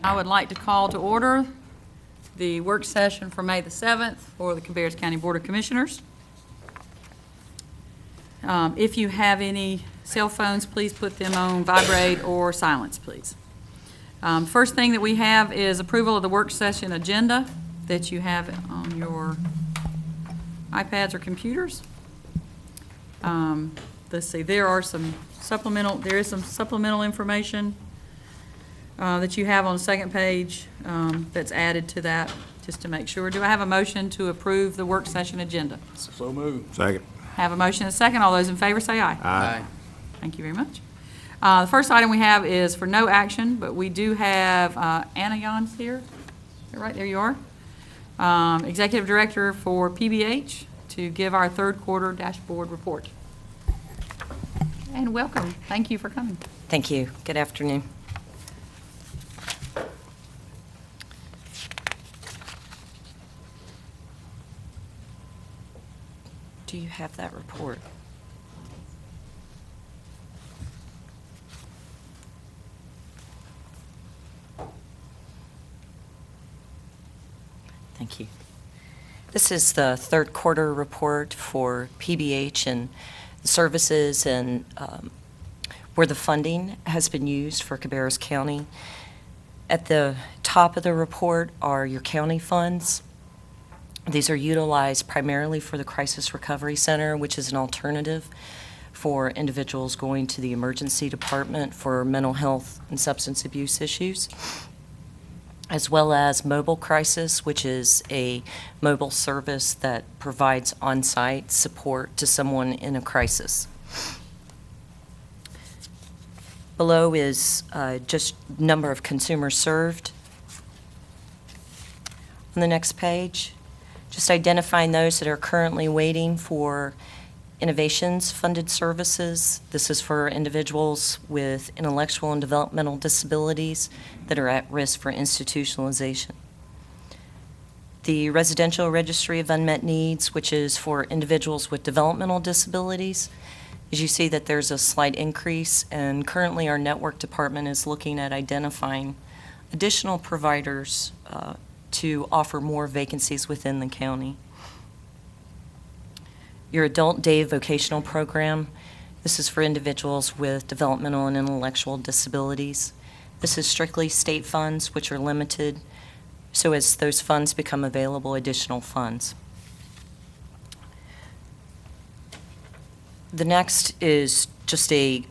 I would like to call to order the work session for May the 7th for the Cabarrus County Board of Commissioners. If you have any cell phones, please put them on vibrate or silence, please. First thing that we have is approval of the work session agenda that you have on your iPads or computers. Let's see, there is some supplemental information that you have on the second page that's added to that, just to make sure. Do I have a motion to approve the work session agenda? So moved. Second. Have a motion and a second. All those in favor say aye. Aye. Thank you very much. The first item we have is for no action, but we do have Anna Jans here. Right there you are. Executive Director for PBH to give our third quarter dashboard report. And welcome. Thank you for coming. Thank you. Good afternoon. Do you have that report? Thank you. This is the third quarter report for PBH and services and where the funding has been used for Cabarrus County. At the top of the report are your county funds. These are utilized primarily for the Crisis Recovery Center, which is an alternative for individuals going to the emergency department for mental health and substance abuse issues, as well as Mobile Crisis, which is a mobile service that provides on-site support to someone in a crisis. Below is just number of consumers served. On the next page, just identifying those that are currently waiting for innovations funded services. This is for individuals with intellectual and developmental disabilities that are at risk for institutionalization. The Residential Registry of Unmet Needs, which is for individuals with developmental disabilities. As you see that there's a slight increase, and currently our network department is looking at identifying additional providers to offer more vacancies within the county. Your Adult Day Vocational Program, this is for individuals with developmental and intellectual disabilities. This is strictly state funds, which are limited, so as those funds become available, additional funds. The next is just a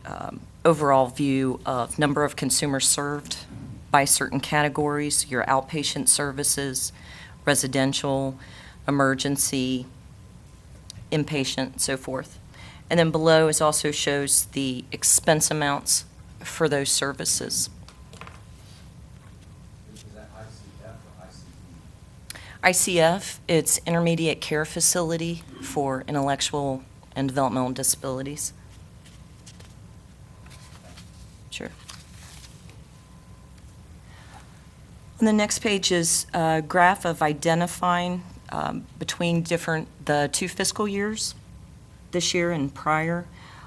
overall view of number of consumers served by certain categories, your outpatient services, residential, emergency, inpatient, so forth. And then below is also shows the expense amounts for those services. Is that ICF or ICE? ICF, it's Intermediate Care Facility for Intellectual and Developmental Disabilities. Sure. On the next page is a graph of identifying between the two fiscal years, this year and prior,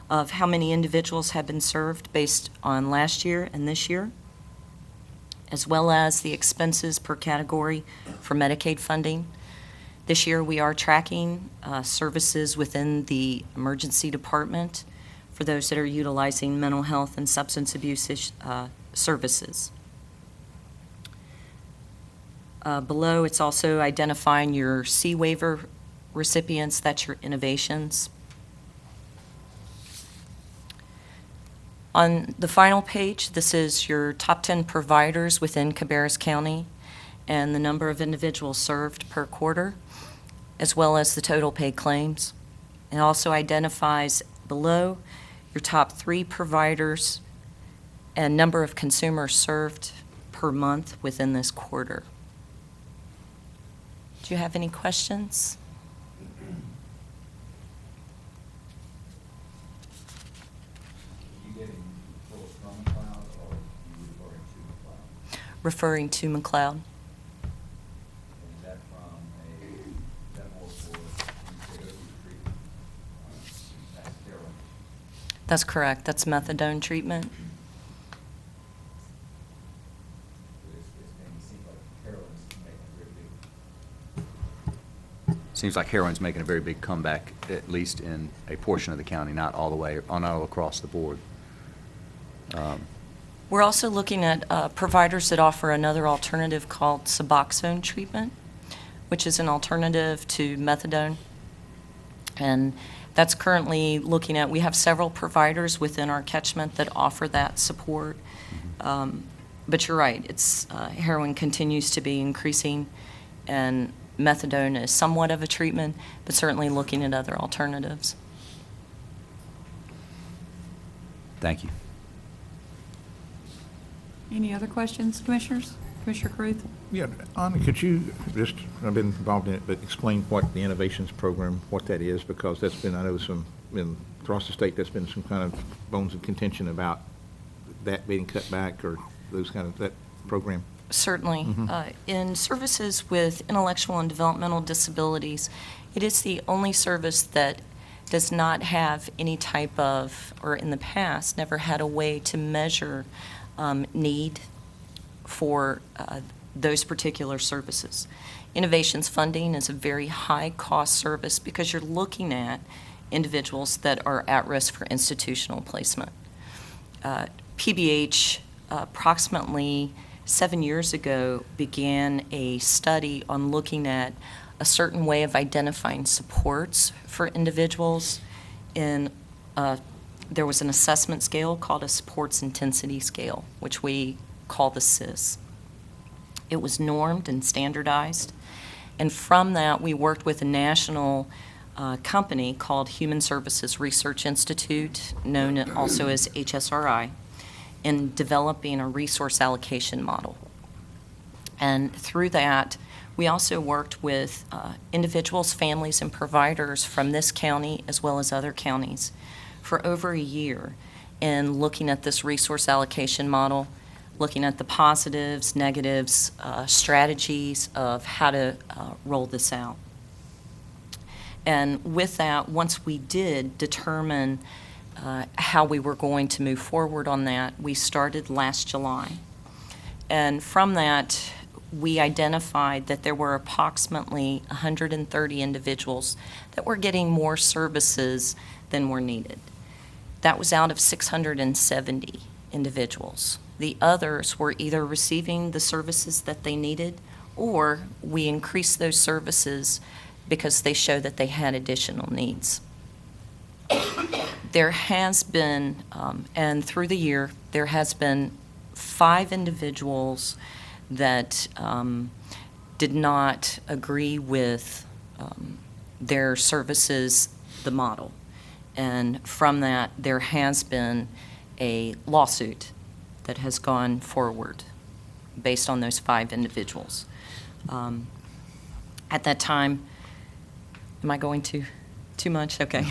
of how many individuals have been served based on last year and this year, as well as the expenses per category for Medicaid funding. This year we are tracking services within the emergency department for those that are utilizing mental health and substance abuse services. Below, it's also identifying your C waiver recipients, that's your innovations. On the final page, this is your top 10 providers within Cabarrus County and the number of individuals served per quarter, as well as the total paid claims. It also identifies below your top 3 providers and number of consumers served per month within this quarter. Do you have any questions? You getting full from McLeod or you Referring referring to McLeod? to McLeod. Is that from a demo for treatment? That's heroin. That's correct. That's methadone treatment. Is seems like heroin's making a very big comeback, at least in a portion of the county, not all the way, or not all across the board. We're also looking at providers that offer another alternative called Suboxone treatment, which is an alternative to methadone. And that's currently looking at, we have several providers within our catchment that offer that support. But you're right, it's heroin continues to be increasing, and methadone is somewhat of a treatment, but certainly looking at other alternatives. Thank you. Any other questions, Commissioners? Commissioner Caruth? Yeah, Anna, could you just, I've been involved in it, but explain what the Innovations Program, what that is, because that's been, I know across the state, there's been some kind of bones of contention about that being cut back or those kind of, that program. Certainly. In services with intellectual and developmental disabilities, it is the only service that does not have any type of, or in the past, never had a way to measure need for those particular services. Innovations funding is a very high-cost service because you're looking at individuals that are at risk for institutional placement. PBH approximately 7 years ago began a study on looking at a certain way of identifying supports for individuals. There was an assessment scale called a supports intensity scale, which we call the SIS. It was normed and standardized, and from that we worked with a national company called Human Services Research Institute, known also as HSRI, in developing a resource allocation model. And through that, we also worked with individuals, families, and providers from this county as well as other counties for over a year in looking at this resource allocation model, looking at the positives, negatives, strategies of how to roll this out. And with that, once we did determine how we were going to move forward on that, we started last July. And from that, we identified that there were approximately 130 individuals that were getting more services than were needed. That was out of 670 individuals. The others were either receiving the services that they needed, or we increased those services because they show that they had additional needs. There has been, and through the year, there has been 5 individuals that did not agree with their services, the model. And from that, there has been a lawsuit that has gone forward based on those 5 individuals. At that time, am I going too much? Okay.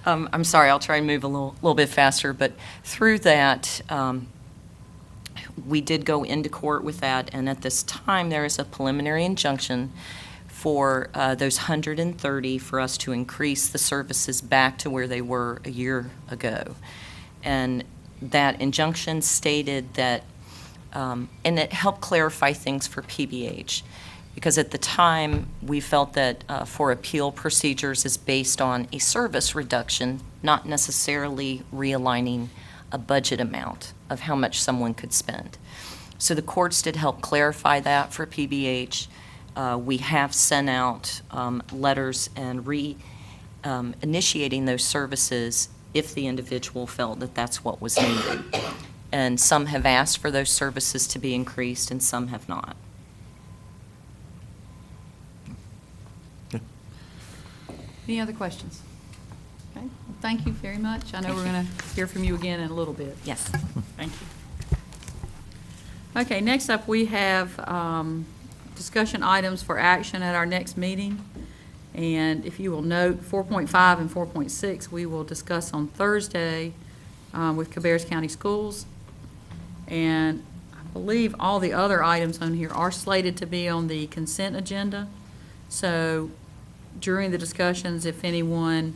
I'm sorry, I'll try and move a little bit faster, but through that, we did go into court with that, and at this time, there is a preliminary injunction for those 130 for us to increase the services back to where they were a year ago. And that injunction stated that, and it helped clarify things for PBH, because at the time we felt that for appeal procedures is based on a service reduction, not necessarily realigning a budget amount of how much someone could spend. So the courts did help clarify that for PBH. We have sent out letters and initiating those services if the individual felt that that's what was needed. And some have asked for those services to be increased and some have not. Any other questions? Okay, well, thank you very much. I know we're going to hear from you again in a little bit. Yes. Thank you. Okay, next up we have discussion items for action at our next meeting. And if you will note, 4.5 and 4.6 we will discuss on Thursday with Cabarrus County Schools. And I believe all the other items on here are slated to be on the consent agenda. So during the discussions, if anyone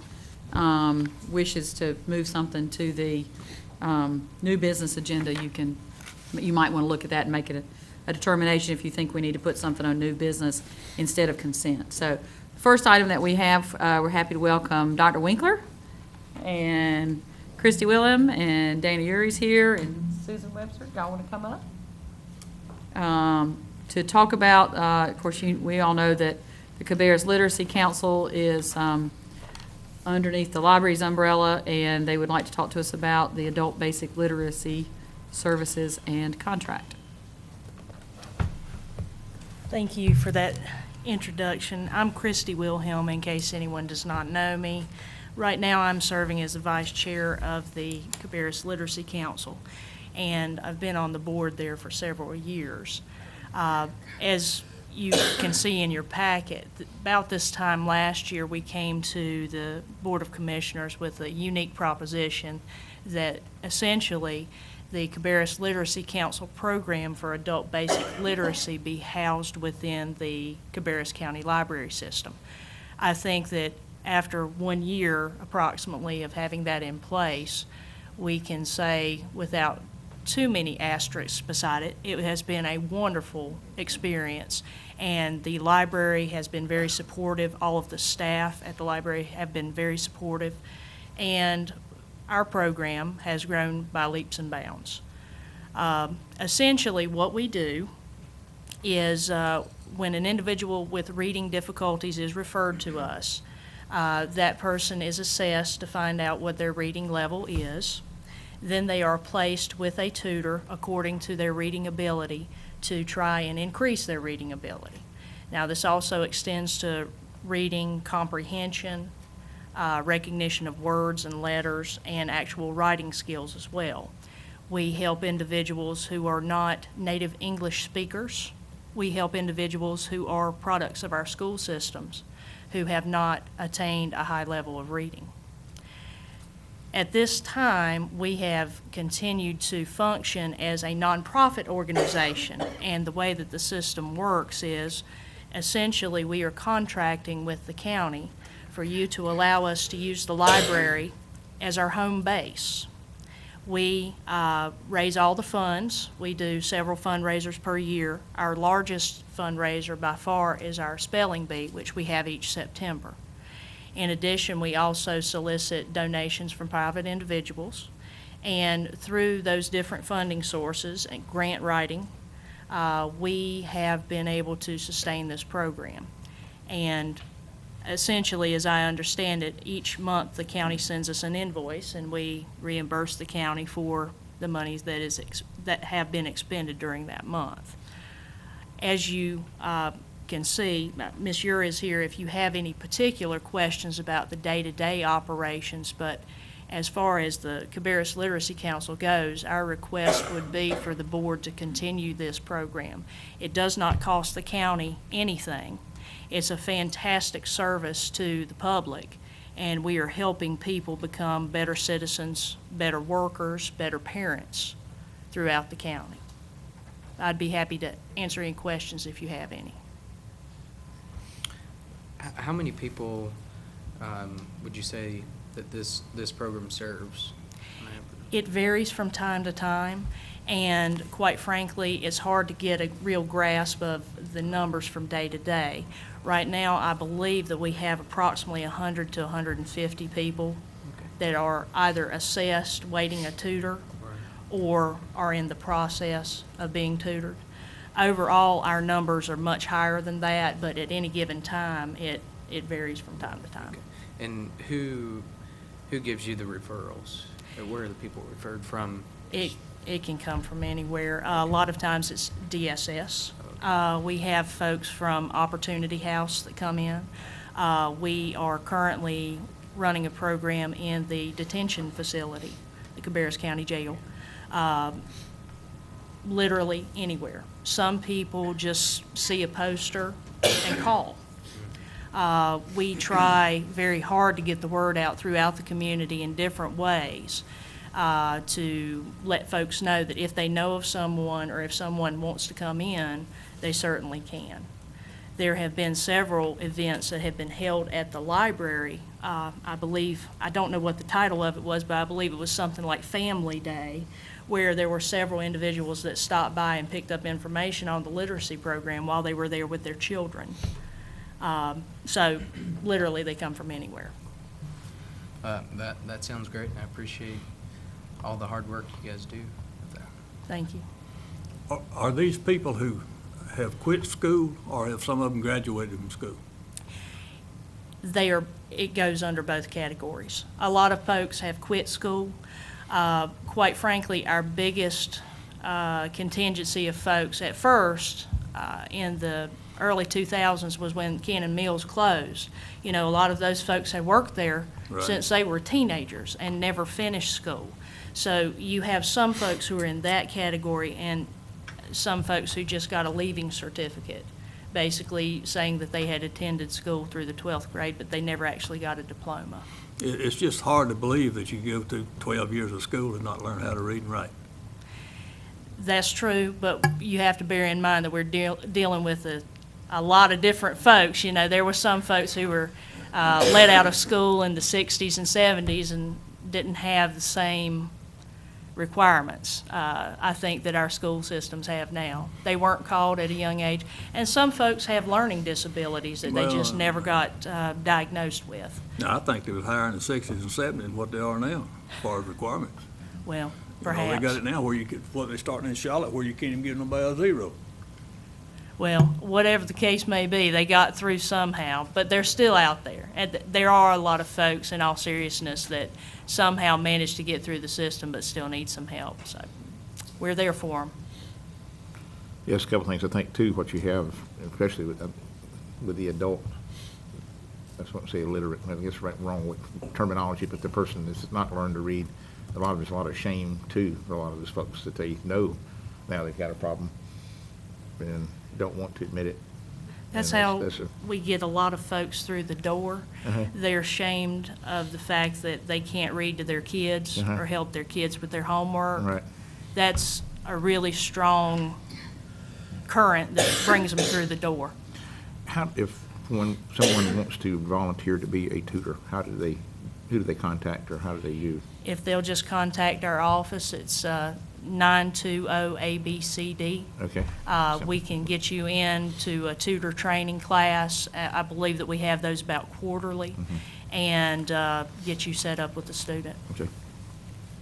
wishes to move something to the new business agenda, you might want to look at that and make it a determination if you think we need to put something on new business instead of consent. So the first item that we have, we're happy to welcome Dr. Winkler and Christy Willem and Dana Urie's here and Susan Webster. Y'all want to come up? To talk about, of course, we all know that the Cabarrus Literacy Council is underneath the library's umbrella, and they would like to talk to us about the adult basic literacy services and contract. Thank you for that introduction. I'm Christy Wilhelm, in case anyone does not know me. Right now, I'm serving as the vice chair of the Cabarrus Literacy Council, and I've been on the board there for several years. As you can see in your packet, about this time last year, we came to the Board of Commissioners with a unique proposition that essentially the Cabarrus Literacy Council program for adult basic literacy be housed within the Cabarrus County Library system. I think that after 1 year approximately of having that in place, we can say without too many asterisks beside it, it has been a wonderful experience. And the library has been very supportive. All of the staff at the library have been very supportive. And our program has grown by leaps and bounds. Essentially, what we do is when an individual with reading difficulties is referred to us, that person is assessed to find out what their reading level is. Then they are placed with a tutor according to their reading ability to try and increase their reading ability. Now, this also extends to reading comprehension, recognition of words and letters, and actual writing skills as well. We help individuals who are not native English speakers. We help individuals who are products of our school systems who have not attained a high level of reading. At this time, we have continued to function as a nonprofit organization, and the way that the system works is essentially we are contracting with the county for you to allow us to use the library as our home base. We raise all the funds. We do several fundraisers per year. Our largest fundraiser by far is our spelling bee, which we have each September. In addition, we also solicit donations from private individuals, and through those different funding sources and grant writing, we have been able to sustain this program. And essentially, as I understand it, each month the county sends us an invoice, and we reimburse the county for the monies that have been expended during that month. As you can see, Ms. Urie is here if you have any particular questions about the day-to-day operations, but as far as the Cabarrus Literacy Council goes, our request would be for the board to continue this program. It does not cost the county anything. It's a fantastic service to the public, and we are helping people become better citizens, better workers, better parents throughout the county. I'd be happy to answer any questions if you have any. How many people would you say that this program serves? It varies from time to time, and quite frankly, it's hard to get a real grasp of the numbers from day to day. Right now, I believe that we have approximately 100 to 150 people that are either assessed, waiting a tutor, or are in the process of being tutored. Overall, our numbers are much higher than that, but at any given time, it varies from time to time. Okay. And who gives you the referrals? Or where are the people referred from? It can come from anywhere. A lot of times it's DSS. We have folks from Opportunity House that come in. We are currently running a program in the detention facility, the Cabarrus County Jail. Literally anywhere. Some people just see a poster and call. We try very hard to get the word out throughout the community in different ways to let folks know that if they know of someone or if someone wants to come in, they certainly can. There have been several events that have been held at the library. I believe, I don't know what the title of it was, but I believe it was something like Family Day, where there were several individuals that stopped by and picked up information on the literacy program while they were there with their children. So literally, they come from anywhere. That sounds great, and I appreciate all the hard work you guys do with that. Thank you. Are these people who have quit school, or have some of them graduated from school? It goes under both categories. A lot of folks have quit school. Quite frankly, our biggest contingency of folks at first in the early 2000s was when Cannon Mills closed. You know, a lot of those folks had worked there Right. since they were teenagers and never finished school. So you have some folks who are in that category and some folks who just got a leaving certificate, basically saying that they had attended school through the 12th grade, but they never actually got a diploma. It's just hard to believe that you go through 12 years of school and not learn how to read and write. That's true, but you have to bear in mind that we're dealing with a lot of different folks. You know, there were some folks who were let out of school in the 60s and 70s and didn't have the same requirements I think that our school systems have now. They weren't called at a young age, and some folks have learning disabilities that they just Well, never got diagnosed with. Now, I think they was higher in the 60s and 70s than what they are now, as far as requirements. Well, You know, perhaps. they got it now where you could, what they're starting in Charlotte, where you can't even give nobody a zero. Well, whatever the case may be, they got through somehow, but they're still out there. And there are a lot of folks, in all seriousness, that somehow managed to get through the system but still need some help. So we're there for them. Yes, a couple things. I think, too, what you have, especially with the adult, that's what I say illiterate, I guess right, wrong with terminology, but the person that's not learned to read, there's a lot of shame, too, for a lot of those folks that they know now they've got a problem and don't want to admit it. That's And how that's we get a lot of folks through the door. Uh-huh. They're ashamed of the fact that they can't read to their kids Uh-huh. or help their kids with their homework. Right. That's a really strong current that brings them through the door. When someone wants to volunteer to be a tutor, who do they contact, or how do they use? If they'll just contact our office, it's 920-ABCD. Okay. We can get you into a tutor training class. I believe that we have those about quarterly, and get you set up with a student. Okay.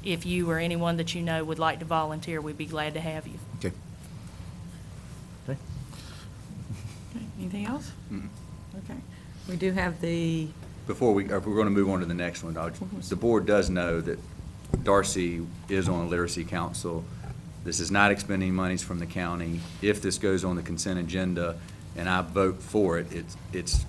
If you or anyone that you know would like to volunteer, we'd be glad to have you. Okay. Okay. Okay, anything else? Okay. We do have the, If we're going to move on to the next one, the board does know that Darcy is on a literacy council. This is not expending monies from the county. If this goes on the consent agenda and I vote for it, it's,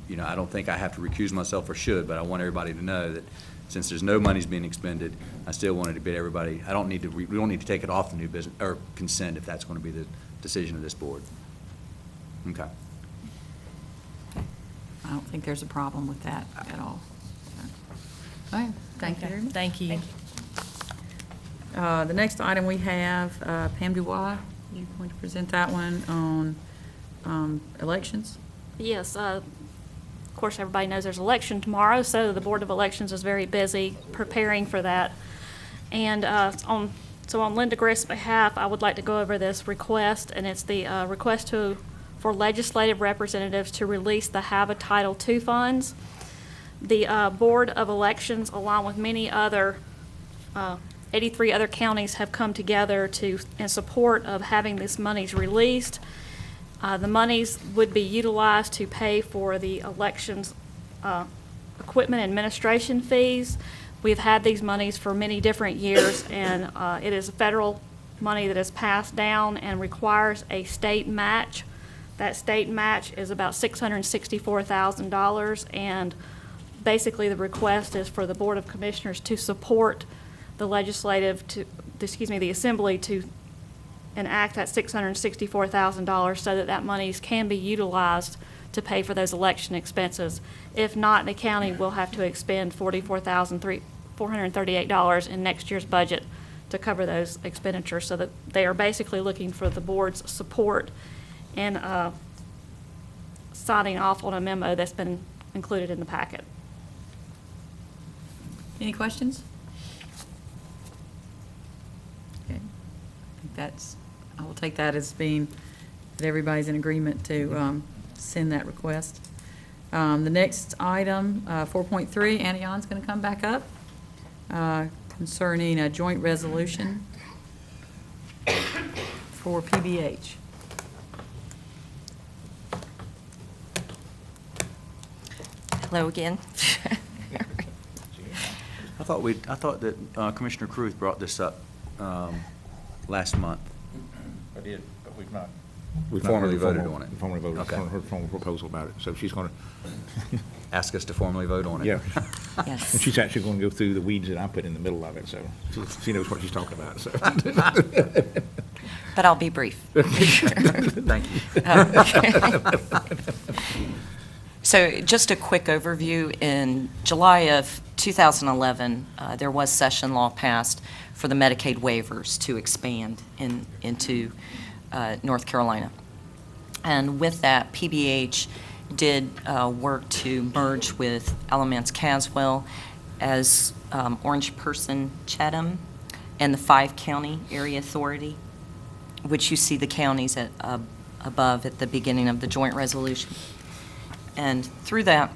you know, I don't think I have to recuse myself or should, but I want everybody to know that since there's no monies being expended, I still wanted to bid everybody, we don't need to take it off the new business, or consent if that's going to be the decision of this board. Okay. I don't think there's a problem with that at all. All right, thank you very much. Thank you. The next item we have, Pam Dubois, you're going to present that one on elections? Yes, of course, everybody knows there's election tomorrow, so the Board of Elections is very busy preparing for that. And on Linda Grist's behalf, I would like to go over this request, and it's the request for legislative representatives to release the Have a Title II funds. The Board of Elections, along with many other 83 other counties, have come together in support of having these monies released. The monies would be utilized to pay for the elections equipment administration fees. We've had these monies for many different years, and it is federal money that is passed down and requires a state match. That state match is about $664,000, and basically the request is for the Board of Commissioners to support the the Assembly to enact that $664,000 so that monies can be utilized to pay for those election expenses. If not, the county will have to expend $44,438 in next year's budget to cover those expenditures, so that they are basically looking for the board's support in signing off on a memo that's been included in the packet. Any questions? Okay. I think that's, I will take that as being that everybody's in agreement to send that request. The next item, 4.3, Anna Yon's going to come back up concerning a joint resolution for PBH. Hello again. I thought that Commissioner Cruz brought this up last month. I did, but we've not. Formally voted on it. Formally voted, Okay. her formal proposal about it, so she's gonna, Ask us to formally vote on it. yeah. Yes. And she's actually gonna go through the weeds that I put in the middle of it, so she knows what she's talking about, so. But I'll be brief. Thank you. So just a quick overview. In July of 2011, there was session law passed for the Medicaid waivers to expand into North Carolina. And with that, PBH did work to merge with Alamance-Caswell as Orange Person Chatham and the 5-county area authority, which you see the counties above at the beginning of the joint resolution. And through that,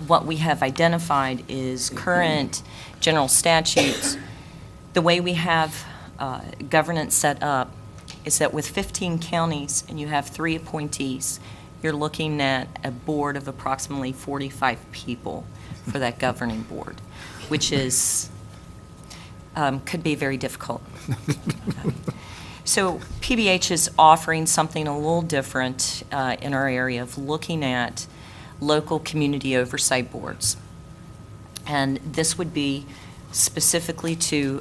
what we have identified is current general statutes. The way we have governance set up is that with 15 counties and you have 3 appointees, you're looking at a board of approximately 45 people for that governing board, which is, could be very difficult. So PBH is offering something a little different in our area of looking at local community oversight boards. And this would be specifically to,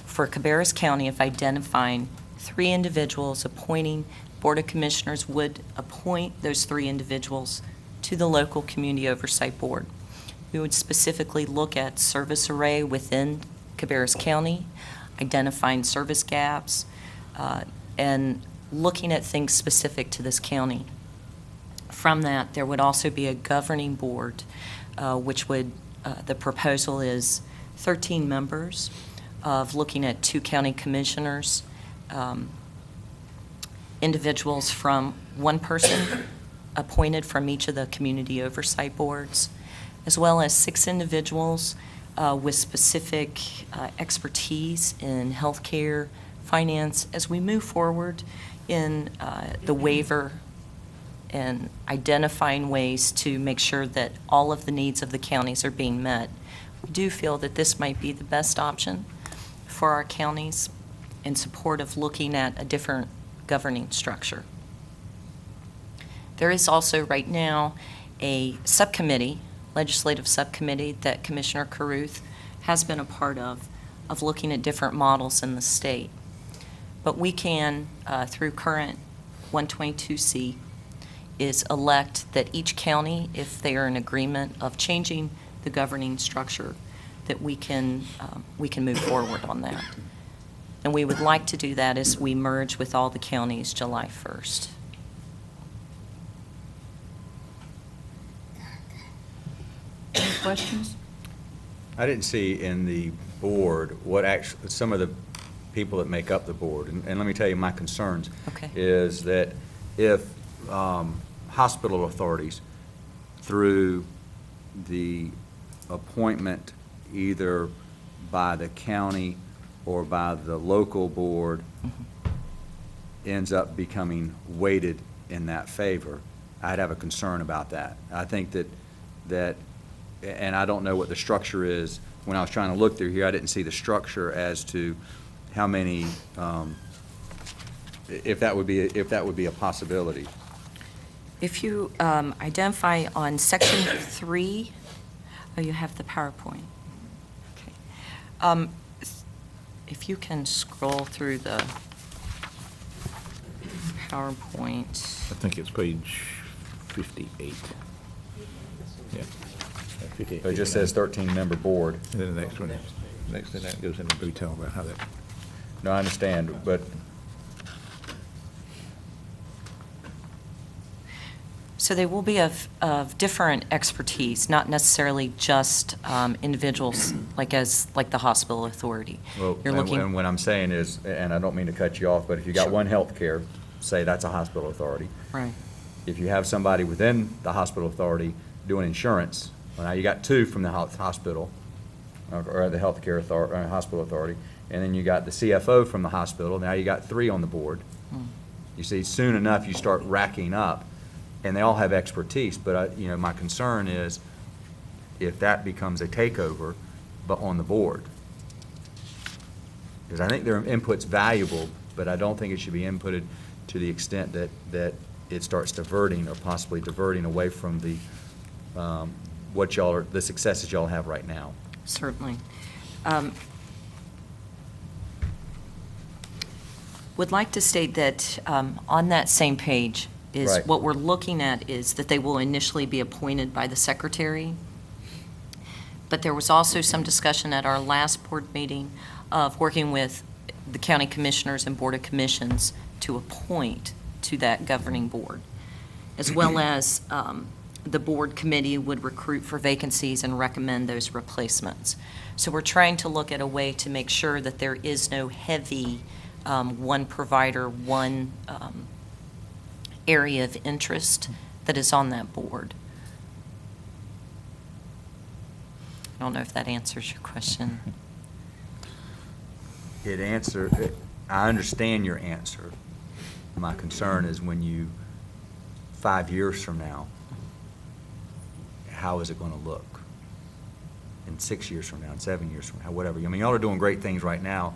for Cabarrus County, of identifying 3 individuals, appointing, Board of Commissioners would appoint those 3 individuals to the local community oversight board. We would specifically look at service array within Cabarrus County, identifying service gaps, and looking at things specific to this county. From that, there would also be a governing board, which would, the proposal is 13 members of looking at 2 county commissioners, individuals from 1 person appointed from each of the community oversight boards, as well as 6 individuals with specific expertise in healthcare, finance, as we move forward in the waiver and identifying ways to make sure that all of the needs of the counties are being met. We do feel that this might be the best option for our counties in support of looking at a different governing structure. There is also right now a subcommittee, legislative subcommittee, that Commissioner Caruth has been a part of looking at different models in the state. But we can, through current 122C, is elect that each county, if they are in agreement of changing the governing structure, that we can move forward on that. And we would like to do that as we merge with all the counties July 1st. Any questions? I didn't see in the board what actually, some of the people that make up the board, and let me tell you my concerns. Okay. Is that if hospital authorities, through the appointment either by the county or by the local board, ends up becoming weighted in that favor, I'd have a concern about that. I think that, and I don't know what the structure is. When I was trying to look through here, I didn't see the structure as to how many, if that would be a possibility. If you identify on section 3, oh, you have the PowerPoint. Okay. If you can scroll through the PowerPoint. I think it's page 58. Yeah. 58, It just 59. says 13-member board. And then the next one, next to that goes into detail about how that. No, I understand, but So So they will be of different expertise, not necessarily just individuals like the hospital authority. Well, You're looking. and what I'm saying is, and I don't mean to cut you off, but if you got Sure. one healthcare, say that's a hospital authority. Right. If you have somebody within the hospital authority doing insurance, well, now you got two from the hospital, or the healthcare authority, hospital authority, and then you got the CFO from the hospital, now you got three on the board. You see, soon enough, you start racking up, and they all have expertise, but, my concern is if that becomes a takeover, but on the board. Because I think their input's valuable, but I don't think it should be inputted to the extent that it starts diverting or possibly diverting away from the, the successes y'all have right now. Certainly. Would like to state that on that same page is Right. what we're looking at is that they will initially be appointed by the secretary. But there was also some discussion at our last board meeting of working with the county commissioners and board of commissions to appoint to that governing board, as well as the board committee would recruit for vacancies and recommend those replacements. So we're trying to look at a way to make sure that there is no heavy one provider, one area of interest that is on that board. I don't know if that answers your question. I understand your answer. My concern is when 5 years from now, how is it going to look? In 6 years from now, in 7 years from now, whatever. I mean, y'all are doing great things right now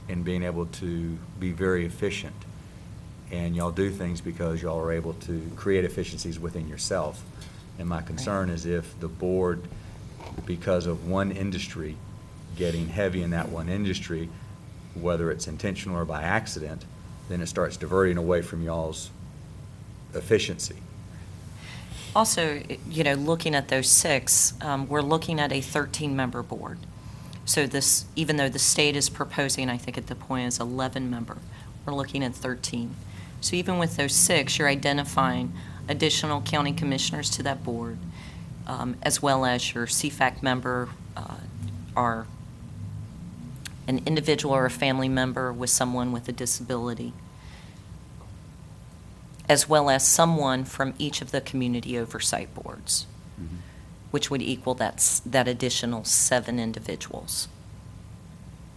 in being able to be very efficient. And y'all do things because y'all are able to create efficiencies within yourself. And my concern is if the board, because of one industry getting heavy in that one industry, whether it's intentional or by accident, then it starts diverting away from y'all's efficiency. Also, looking at those six, we're looking at a 13-member board. So this, even though the state is proposing, I think at the point is 11-member, we're looking at 13. So even with those six, you're identifying additional county commissioners to that board, as well as your CFAC member, are an individual or a family member with someone with a disability, as well as someone from each of the community oversight boards, which would equal that additional 7 individuals.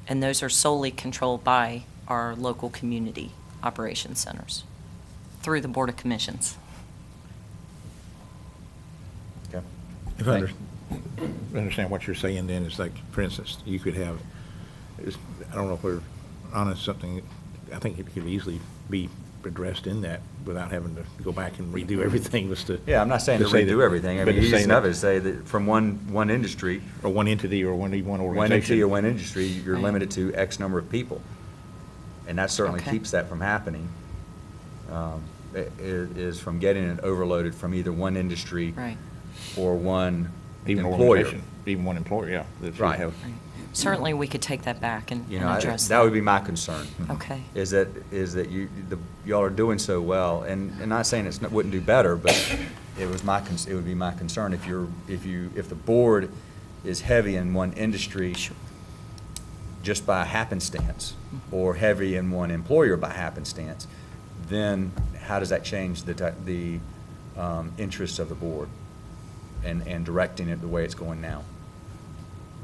And those are solely controlled by our local community operations centers through the Board of Commissions. Okay. If I understand what you're saying, then it's like, for instance, you could have, I don't know if we're on something, I think it could easily be addressed in that without having to go back and redo everything. Was to Yeah, I'm not saying to say redo that- everything. I but mean, to say easy enough that- is say that from one industry, or one entity or one organization. one entity or one industry, you're Right. limited to X number of people. And that certainly Okay. keeps that from happening, is from getting it overloaded from either one industry Right. or one Even employer. organization, even one employer, yeah. that should Right. have- Certainly, we could take that back and You know, address that would be my concern. Okay. Is that y'all are doing so well, and not saying wouldn't do better, but it would be my concern if the board is heavy in one industry just by happenstance, or heavy in one employer by happenstance, then how does that change the interests of the board and directing it the way it's going now?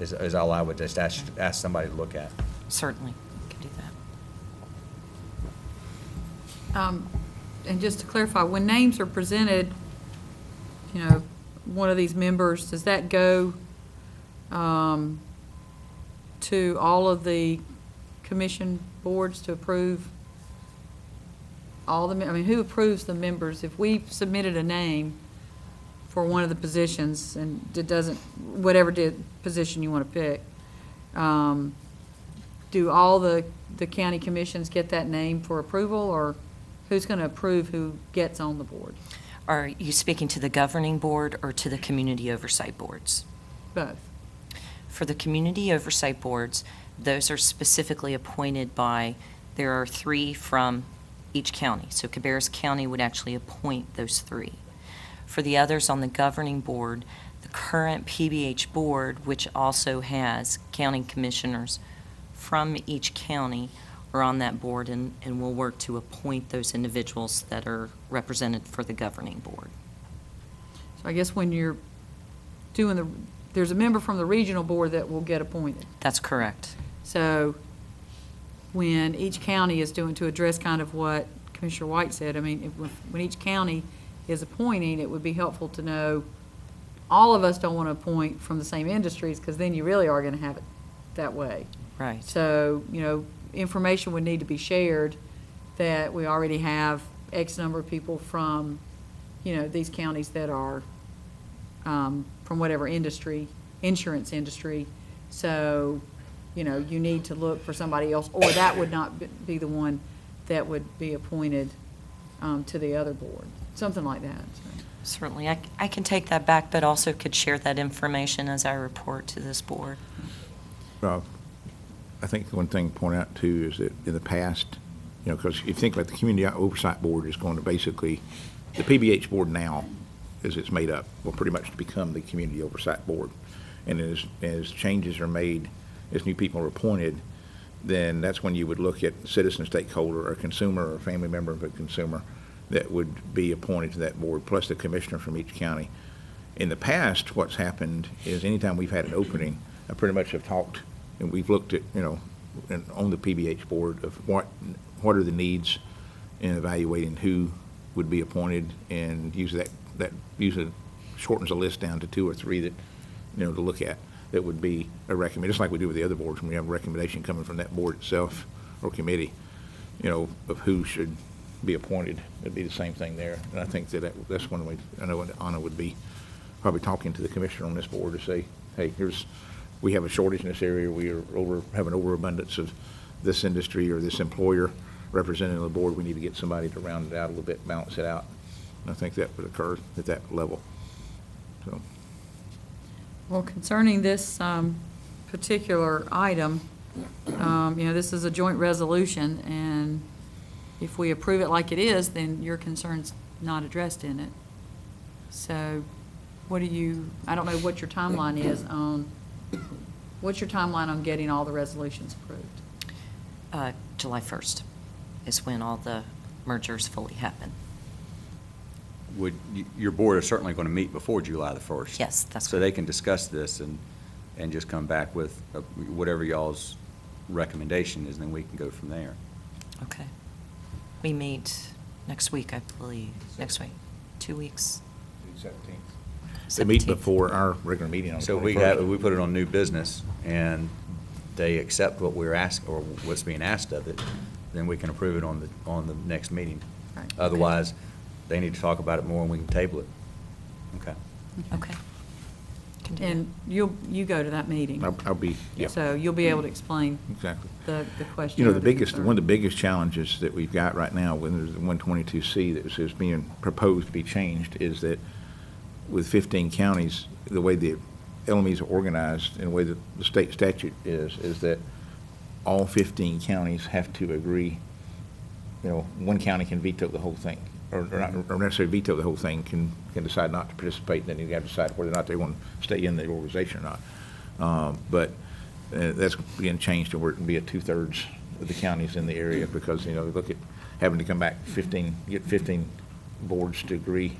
Is all I would just ask somebody to look at. Certainly, we could do that. And just to clarify, when names are presented, one of these members, does that go to all of the commission boards to approve all the, who approves the members? If we submitted a name for one of the positions and it doesn't, whatever position you want to pick, do all the county commissions get that name for approval, or who's going to approve who gets on the board? Are you speaking to the governing board or to the community oversight boards? Both. For the community oversight boards, those are specifically appointed by, there are 3 from each county. So Cabarrus County would actually appoint those 3. For the others on the governing board, the current PBH board, which also has county commissioners from each county, are on that board, and we'll work to appoint those individuals that are represented for the governing board. So I guess when you're doing there's a member from the regional board that will get appointed. That's correct. So when each county is doing, to address kind of what Commissioner White said, I mean, when each county is appointing, it would be helpful to know, all of us don't want to appoint from the same industries, because then you really are going to have it that way. Right. So, information would need to be shared that we already have X number of people from, these counties that are from whatever industry, insurance industry. So, you need to look for somebody else, or that would not be the one that would be appointed to the other board, something like that. So. Certainly. I can take that back, but also could share that information as I report to this board. I think one thing to point out too is that in the past, because if you think about the Community Oversight Board is going to basically, the PBH board now, as it's made up, will pretty much become the Community Oversight Board. And as changes are made, as new people are appointed, then that's when you would look at citizen stakeholder or consumer or family member of a consumer that would be appointed to that board, plus the commissioner from each county. In the past, what's happened is anytime we've had an opening, I pretty much have talked, and we've looked at, on the PBH board of what are the needs in evaluating who would be appointed, and usually that usually shortens the list down to 2 or 3 that, to look at. That would be a recommendation, just like we do with the other boards, when we have a recommendation coming from that board itself or committee, of who should be appointed. It'd be the same thing there. And I think that's one way, I know Anna would be probably talking to the commissioner on this board to say, hey, we have a shortage in this area, we have an overabundance of this industry or this employer represented on the board, we need to get somebody to round it out a little bit, balance it out. And I think that would occur at that level. So. Well, concerning this particular item, this is a joint resolution, and if we approve it like it is, then your concern's not addressed in it. So I don't know what your timeline is what's your timeline on getting all the resolutions approved? July 1st is when all the mergers fully happen. Your board is certainly going to meet before July the 1st. Yes, that's So they can discuss this and just come back with whatever y'all's recommendation is, and then we can go from there. Okay. We meet next week, I believe. Next week. 2 weeks. 17th. They meet 17th. before our regular meeting on the So 21st. we put it on new business, and they accept what we're asked, or what's being asked of it, then we can approve it on the next meeting. Right. Otherwise, they need to talk about it more, and we can table it. Okay. Okay. Can do And you go to that meeting. I'll be, yeah. So you'll be able to explain Exactly. the question. or one of the concern. biggest challenges that we've got right now, when there's the 122C that is being proposed to be changed, is that with 15 counties, the way the LMEs are organized and the way that the state statute is that all 15 counties have to agree. One county can veto the whole thing, or necessarily veto the whole thing, can decide not to participate, and then you have to decide whether or not they want to stay in the organization or not. But that's being changed to where it can be a 2/3 of the counties in the area, because, look at having to come back get 15 boards to agree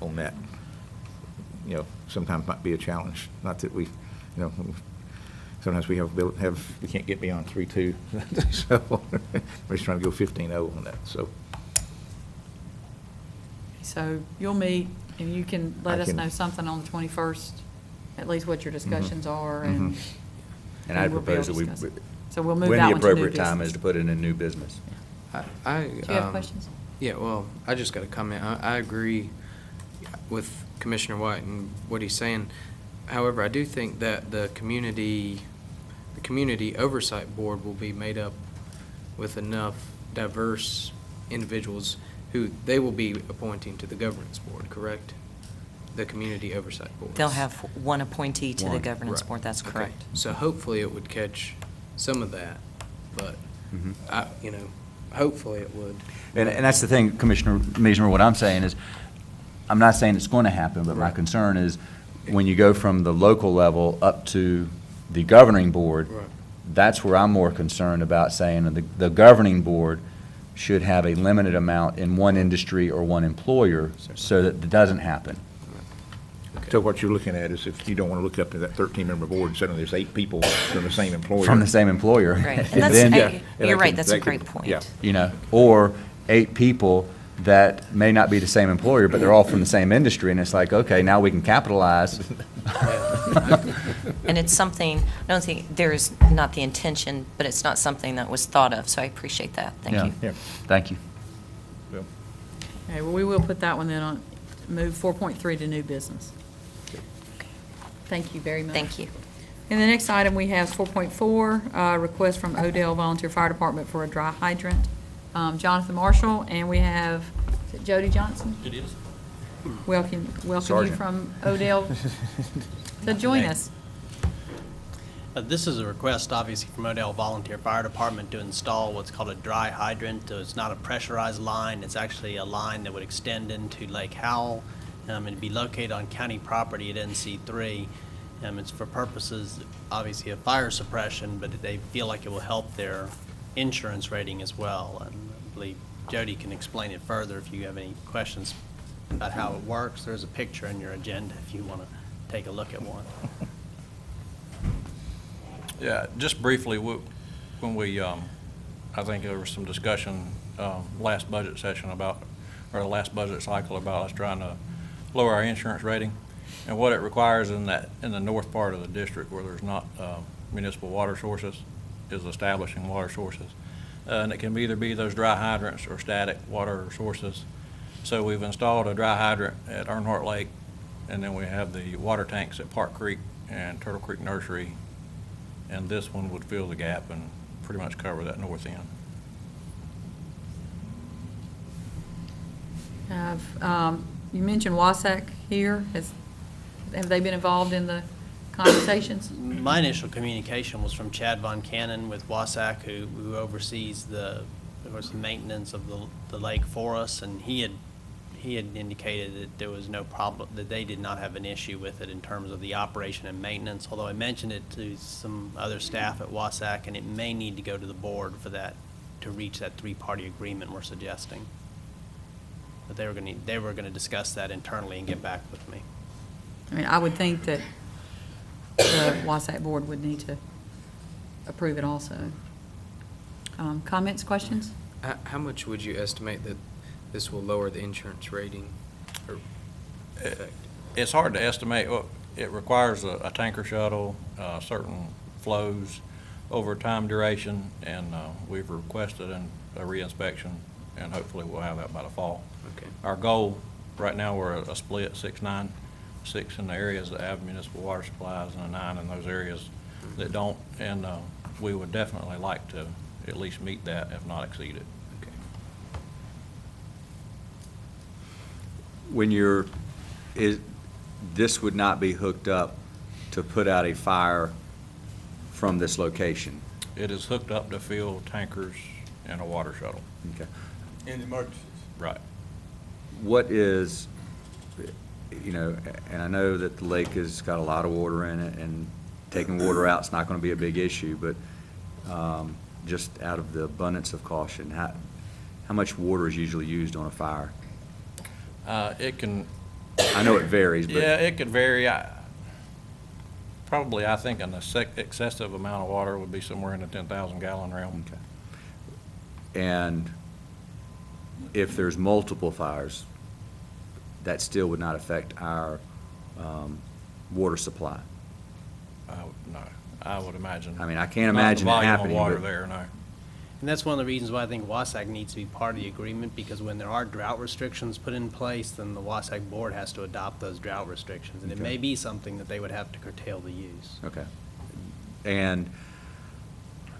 on that. Sometimes might be a challenge. Not that we, sometimes we we can't get beyond 3-2. So we're just trying to go 15-0 on that, so. So you'll meet, and you can let I us can- know something on the 21st, at least what your discussions are, and. Mhm. And I we'll be able propose that to we, discuss it. So we'll move when that the one to new appropriate time business. is to put it in new business. I Do you have questions? Yeah, well, I just got a comment. I agree with Commissioner White and what he's saying. However, I do think that the Community Oversight Board will be made up with enough diverse individuals who they will be appointing to the Governance Board, correct? The Community Oversight Board. They'll have one appointee to the One. governance Right. board, that's Okay. correct. So hopefully it would catch some of that, but, Mhm. hopefully it would. And that's the thing, Commissioner Meisner, what I'm saying is, I'm not saying it's going to happen, but my concern is when you go from the local level up to the governing board, Right. that's where I'm more concerned about saying that the governing board should have a limited amount in one industry or one employer so that it doesn't happen. So what you're looking at is if you don't want to look up to that 13-member board, and suddenly there's 8 people from the same employer. From the same employer. Right, And and that's, then, you're right, can- that's a that can- great point. yeah. you know, or 8 people that may not be the same employer, but they're all from the same industry, and it's like, okay, now we can capitalize. And it's something, I don't think, there is not the intention, but it's not something that was thought of, so I appreciate that. Thank Yeah. you. Yeah. Thank you. Well, Okay, well, we will put that one then on, move 4.3 to new business. Thank you very much. Thank you. And the next item we have is 4.4, request from Odell Volunteer Fire Department for a dry hydrant. Jonathan Marshall, and we have, is it Jody Johnson? It is. Welcome you Sergeant. from Odell to join us. This is a request, obviously, from Odell Volunteer Fire Department to install what's called a dry hydrant. It's not a pressurized line, it's actually a line that would extend into Lake Howell, and be located on county property at NC3. It's for purposes, obviously, of fire suppression, but they feel like it will help their insurance rating as well. And I believe Jody can explain it further if you have any questions about how it works. There's a picture in your agenda if you want to take a look at one. Yeah, just briefly, when we, I think there was some discussion last budget session about, or the last budget cycle about us trying to lower our insurance rating. And what it requires in the north part of the district where there's not municipal water sources is establishing water sources. And it can either be those dry hydrants or static water sources. So we've installed a dry hydrant at Earnhardt Lake, and then we have the water tanks at Park Creek and Turtle Creek Nursery. And this one would fill the gap and pretty much cover that north end. You mentioned Wasack here. Have they been involved in the conversations? My initial communication was from Chad Von Cannon with Wasack, who oversees the maintenance of the lake for us, and he had indicated that there was no problem, that they did not have an issue with it in terms of the operation and maintenance, although I mentioned it to some other staff at Wasack, and it may need to go to the board for that, to reach that 3-party agreement we're suggesting. But they were gonna discuss that internally and get back with me. I mean, I would think that the Wasack board would need to approve it also. Comments, questions? How much would you estimate that this will lower the insurance rating or effect? It's hard to estimate. Well, it requires a tanker shuttle, certain flows over time duration, and we've requested a reinspection, and hopefully we'll have that by the fall. Okay. Our goal, right now, we're a split 6-9, 6 in the areas that have municipal water supplies and a 9 in those areas that don't, and we would definitely like to at least meet that, if not exceed it. Okay. When this would not be hooked up to put out a fire from this location? It is hooked up to fill tankers and a water shuttle. Okay. In emergencies. Right. What is, and I know that the lake has got a lot of water in it, and taking water out is not going to be a big issue, but just out of the abundance of caution, how much water is usually used on a fire? It can, I know it varies, but. yeah, it could vary. Probably, I think an excessive amount of water would be somewhere in the 10,000 gallon realm. Okay. And if there's multiple fires, that still would not affect our water supply? No, I would imagine. I mean, I can't imagine it Not the happening, volume of but- water there, no. And that's one of the reasons why I think Wasack needs to be part of the agreement, because when there are drought restrictions put in place, then the Wasack board has to adopt those drought restrictions. And it Okay. may be something that they would have to curtail the use. Okay. And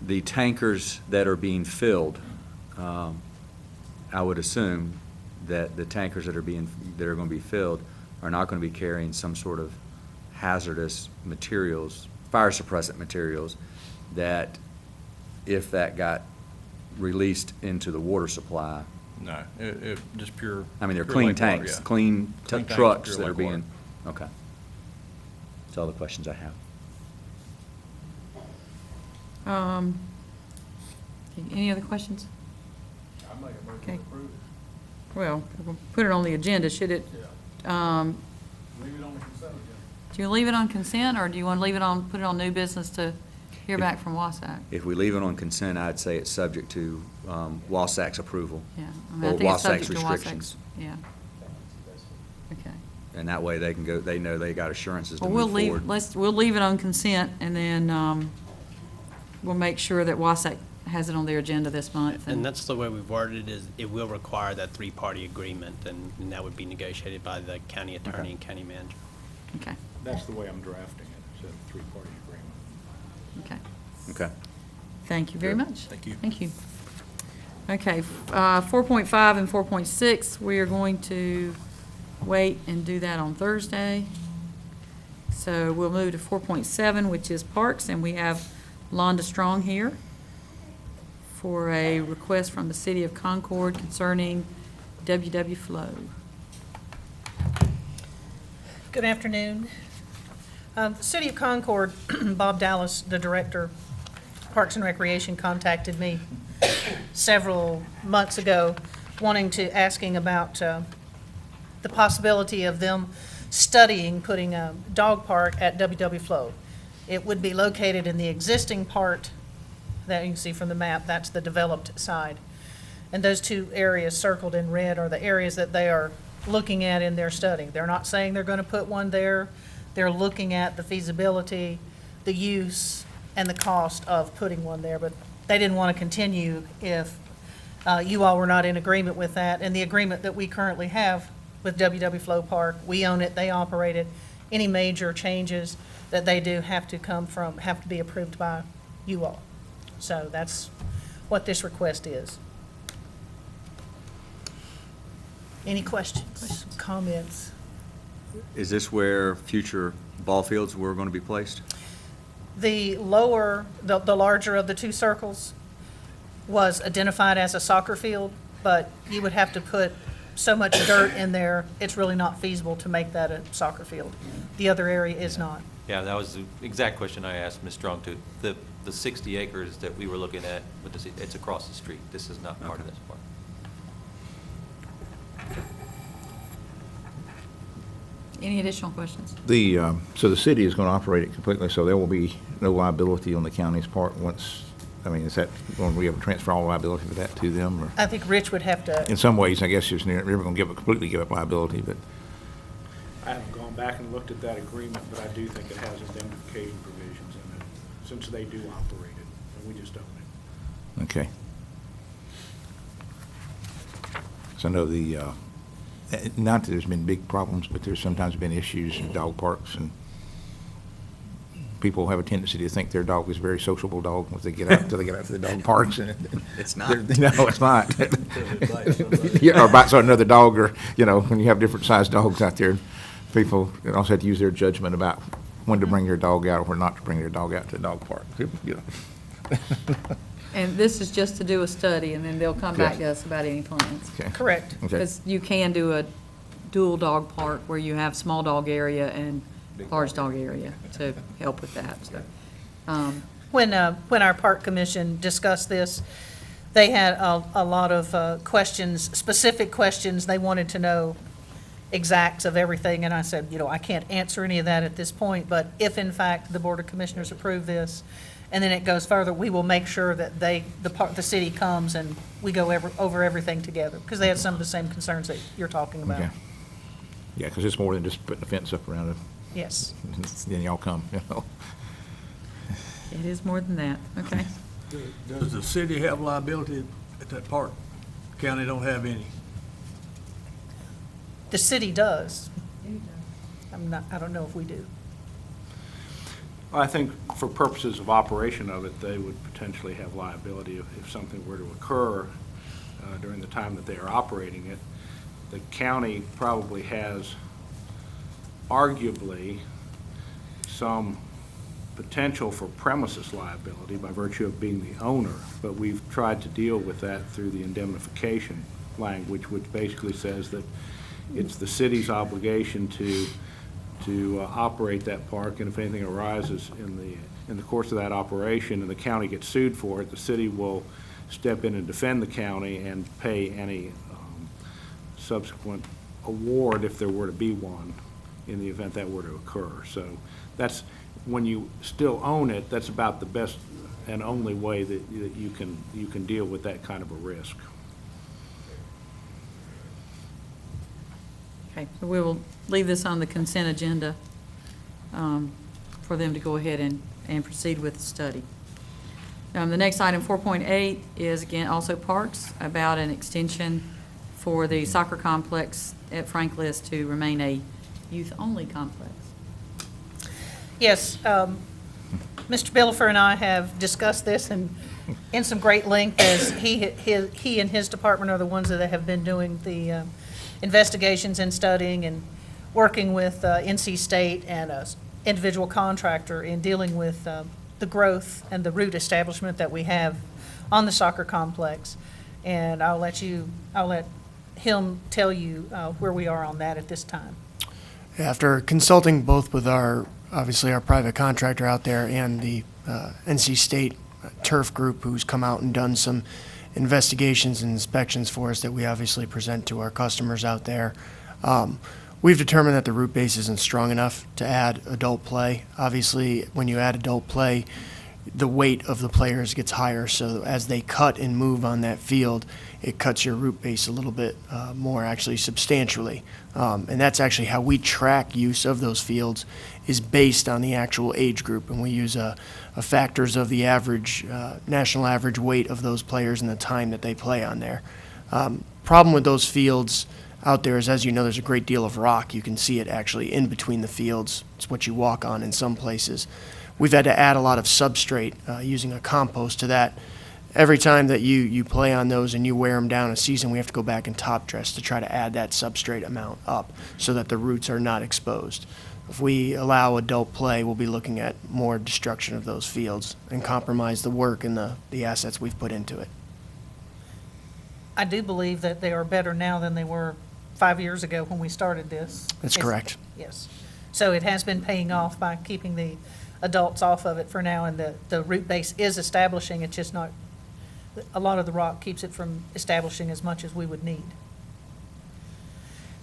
the tankers that are being filled, I would assume that the tankers that are going to be filled are not going to be carrying some sort of hazardous materials, fire suppressant materials, that if that got released into the water supply, No, it just pure. I mean, they're pure clean lake water, tanks, yeah. clean Clean tanks, trucks pure that are lake water. being, okay. That's all the questions I have. Any other questions? Okay. Well, we'll put it on the agenda, should it? Do you leave it on consent, or do you want to leave it on, put it on new business to hear back from Wasack? If we leave it on consent, I'd say it's subject to Wasac's approval. Yeah, I mean, I Or think it's Wasack's subject to restrictions. Wasack's, yeah. Okay. And that way they can go, they know they got assurances to Well, we'll move leave, forward. we'll leave it on consent, and then, we'll make sure that Wasack has it on their agenda this month. And that's the way we've worded it, is it will require that three-party agreement, and that would be negotiated by the county attorney Okay. and county manager. Okay, That's the way I'm drafting it, it's a three-party agreement. okay. Okay. Thank you very Good. much. Thank you. Thank you. Okay, 4.5 and 4.6, we are going to wait and do that on Thursday. So we'll move to 4.7, which is parks, and we have Londa Strong here for a request from the City of Concord concerning WW Flow. Good afternoon. The City of Concord, Bob Dallas, the Director, Parks and Recreation, contacted me several months ago asking about the possibility of them studying putting a dog park at WW Flow. It would be located in the existing part that you can see from the map, that's the developed side. And those two areas circled in red are the areas that they are looking at in their study. They're not saying they're going to put one there. They're looking at the feasibility, the use, and the cost of putting one there. But they didn't want to continue if you all were not in agreement with that. And the agreement that we currently have with WW Flow Park, we own it, they operate it. Any major changes that they do have to be approved by you all. So that's what this request is. Any questions, comments? Is this where future ball fields were going to be placed? The larger of the two circles was identified as a soccer field, but you would have to put so much dirt in there, it's really not feasible to make that a soccer field. The other area is not. Yeah, that was the exact question I asked Ms. Strong too. The 60 acres that we were looking at, it's across the street. This is not part of this park. Any additional questions? So the city is going to operate it completely, so there will be no liability on the county's part once, I mean, is that, when we have to transfer all liability for that to them, or? I think Rich would have to, In some ways, I guess, you're never going to completely give up liability, but, I haven't gone back and looked at that agreement, but I do think it has indemnification provisions in it, since they do operate it, and we just own it. okay. So I know not that there's been big problems, but there's sometimes been issues in dog parks, and people have a tendency to think their dog is a very sociable dog once they get out, until they get out to the dog parks, and It's not. No, it's not. Yeah, or bites on another dog, or, when you have different sized dogs out there, people also have to use their judgment about when to bring their dog out or when not to bring their dog out to the dog park. And this is just to do a study, and then they'll come back Yes. to us about any plans. Okay. correct. Okay. Because you can do a dual dog park where you have small dog area and large dog area to help with that, so. When our park commission discussed this, they had a lot of questions, specific questions. They wanted to know exacts of everything, and I said, I can't answer any of that at this point, but if in fact the Board of Commissioners approve this, and then it goes further, we will make sure that the city comes and we go over everything together, because they had some of the same concerns that you're talking about. Okay. Yeah, because it's more than just putting a fence up around it, Yes. then y'all come, It is more than that, okay? Does the city have liability at that park? County don't have any. The city does. I don't know if we do. I think for purposes of operation of it, they would potentially have liability if something were to occur during the time that they are operating it. The county probably has arguably some potential for premises liability by virtue of being the owner, but we've tried to deal with that through the indemnification language, which basically says that it's the city's obligation to operate that park, and if anything arises in the course of that operation and the county gets sued for it, the city will step in and defend the county and pay any subsequent award if there were to be one in the event that were to occur. So that's, when you still own it, that's about the best and only way that you can deal with that kind of a risk. Okay, so we will leave this on the consent agenda for them to go ahead and proceed with the study. The next item, 4.8, is again also parks, about an extension for the soccer complex at Franklin to remain a youth-only complex. Yes, Mr. Billafer and I have discussed this in some great length, as he and his department are the ones that have been doing the investigations and studying and working with NC State and an individual contractor in dealing with the growth and the route establishment that we have on the soccer complex. And I'll let him tell you where we are on that at this time. After consulting both with obviously our private contractor out there and the NC State turf group, who's come out and done some investigations and inspections for us that we obviously present to our customers out there, we've determined that the route base isn't strong enough to add adult play. Obviously, when you add adult play, the weight of the players gets higher, so as they cut and move on that field, it cuts your route base a little bit more, actually substantially. And that's actually how we track use of those fields, is based on the actual age group, and we use a factors of the average, national average weight of those players and the time that they play on there. Problem with those fields out there is, as you know, there's a great deal of rock. You can see it actually in between the fields. It's what you walk on in some places. We've had to add a lot of substrate using a compost to that. Every time that you play on those and you wear them down a season, we have to go back and top dress to try to add that substrate amount up so that the roots are not exposed. If we allow adult play, we'll be looking at more destruction of those fields and compromise the work and the assets we've put into it. I do believe that they are better now than they were 5 years ago when we started this. That's correct. Yes. So it has been paying off by keeping the adults off of it for now, and the root base is establishing. It's just not, a lot of the rock keeps it from establishing as much as we would need.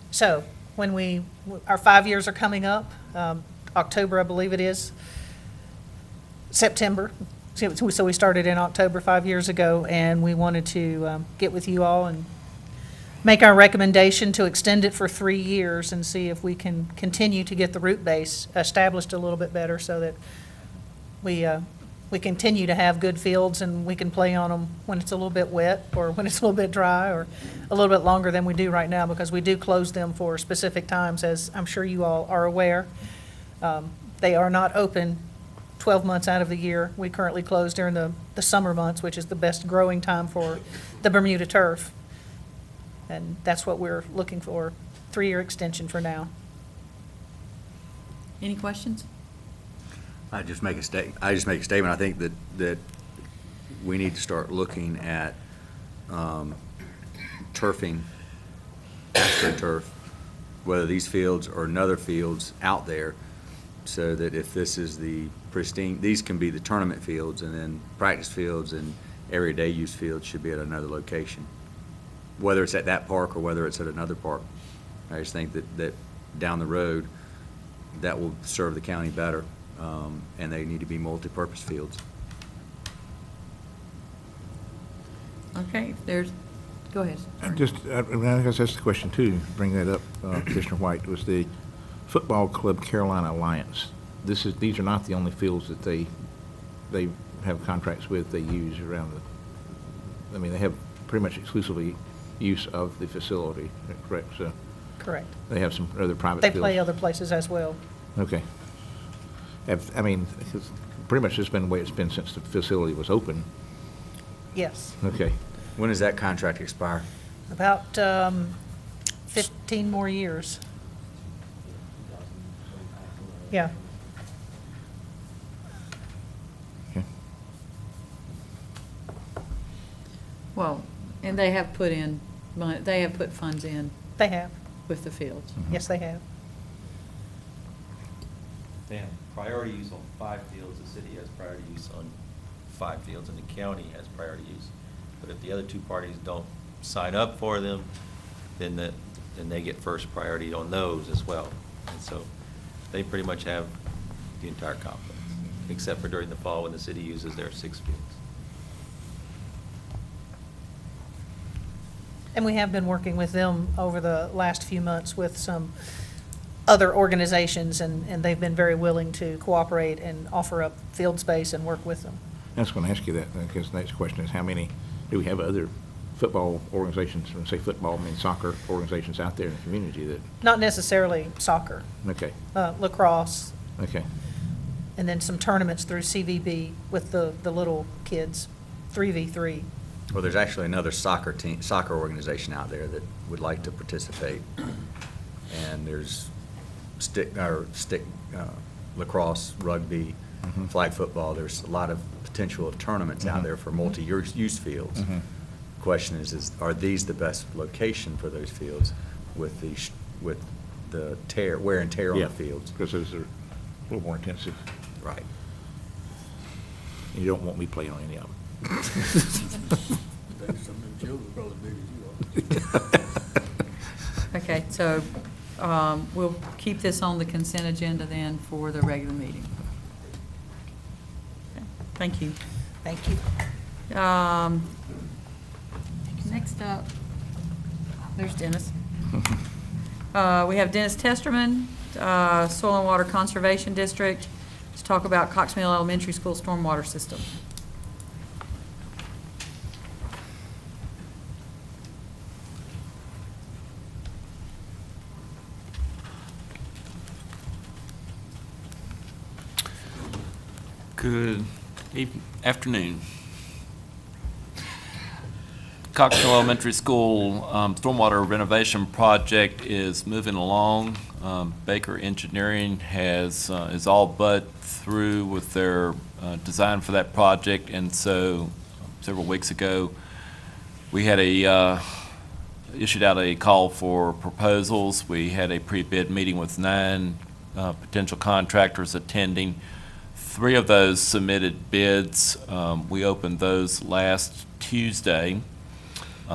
So when our 5 years are coming up, October, I believe it is, September. So we started in October 5 years ago, and we wanted to get with you all and make our recommendation to extend it for 3 years and see if we can continue to get the root base established a little bit better, so that we continue to have good fields and we can play on them when it's a little bit wet or when it's a little bit dry, or a little bit longer than we do right now, because we do close them for specific times, as I'm sure you all are aware. They are not open 12 months out of the year. We currently close during the summer months, which is the best growing time for the Bermuda turf. And that's what we're looking for, 3-year extension for now. Any questions? I just make a statement. I think that we need to start looking at turfing, AstroTurf, whether these fields or another fields out there, so that if this is the pristine, these can be the tournament fields, and then practice fields and everyday use fields should be at another location, whether it's at that park or whether it's at another park. I just think that down the road, that will serve the county better, and they need to be multi-purpose fields. Okay, go ahead. I guess that's the question too, bring that up, Commissioner White, was the Football Club Carolina Alliance. These are not the only fields that they have contracts with, they use around they have pretty much exclusively use of the facility, correct? So Correct. they have some other private They fields? play other places as well. Okay. It's pretty much just been the way it's been since the facility was open. Yes. Okay. When does that contract expire? About 15 more years. Yeah. Okay. Well, and they have put in They have put funds in They have. with the fields. Yes, they have. They have priority use on 5 fields, the city has priority use on 5 fields, and the county has priority use. But if the other 2 parties don't sign up for them, then they get first priority on those as well. And so they pretty much have the entire complex, except for during the fall when the city uses their 6 fields. And we have been working with them over the last few months with some other organizations, and they've been very willing to cooperate and offer up field space and work with them. I was going to ask you that, because the next question is, how many, do we have other football organizations, when I say football, I mean soccer organizations out there in the community that, Not necessarily soccer, okay, lacrosse, okay. and then some tournaments through CVB with the little kids, 3v3. Well, there's actually another soccer organization out there that would like to participate. And there's lacrosse, rugby, flag football. There's a lot of potential of tournaments out there for multi-use fields. Question is are these the best location for those fields with the wear and tear on the fields? Because those are a little more intensive. Right. You don't want me playing on any of them. Okay, so we'll keep this on the consent agenda then for the regular meeting. Okay, thank you. Thank you. Next up, there's Dennis. We have Dennis Testerman, Soil and Water Conservation District, to talk about Cox Mill Elementary School stormwater system. Good afternoon. Cox Mill Elementary School stormwater renovation project is moving along. Baker Engineering is all but through with their design for that project, and so several weeks ago we had issued out a call for proposals. We had a pre-bid meeting with 9 potential contractors attending. 3 of those submitted bids. We opened those last Tuesday. They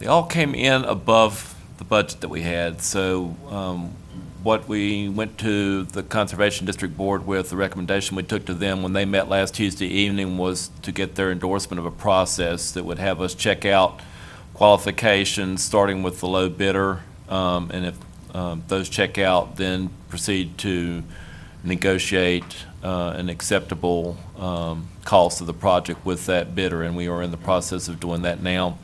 all came in above the budget that we had. So what we went to the Conservation District Board with, the recommendation we took to them when they met last Tuesday evening was to get their endorsement of a process that would have us check out qualifications, starting with the low bidder, and if those check out, then proceed to negotiate an acceptable cost of the project with that bidder, and we are in the process of doing that now.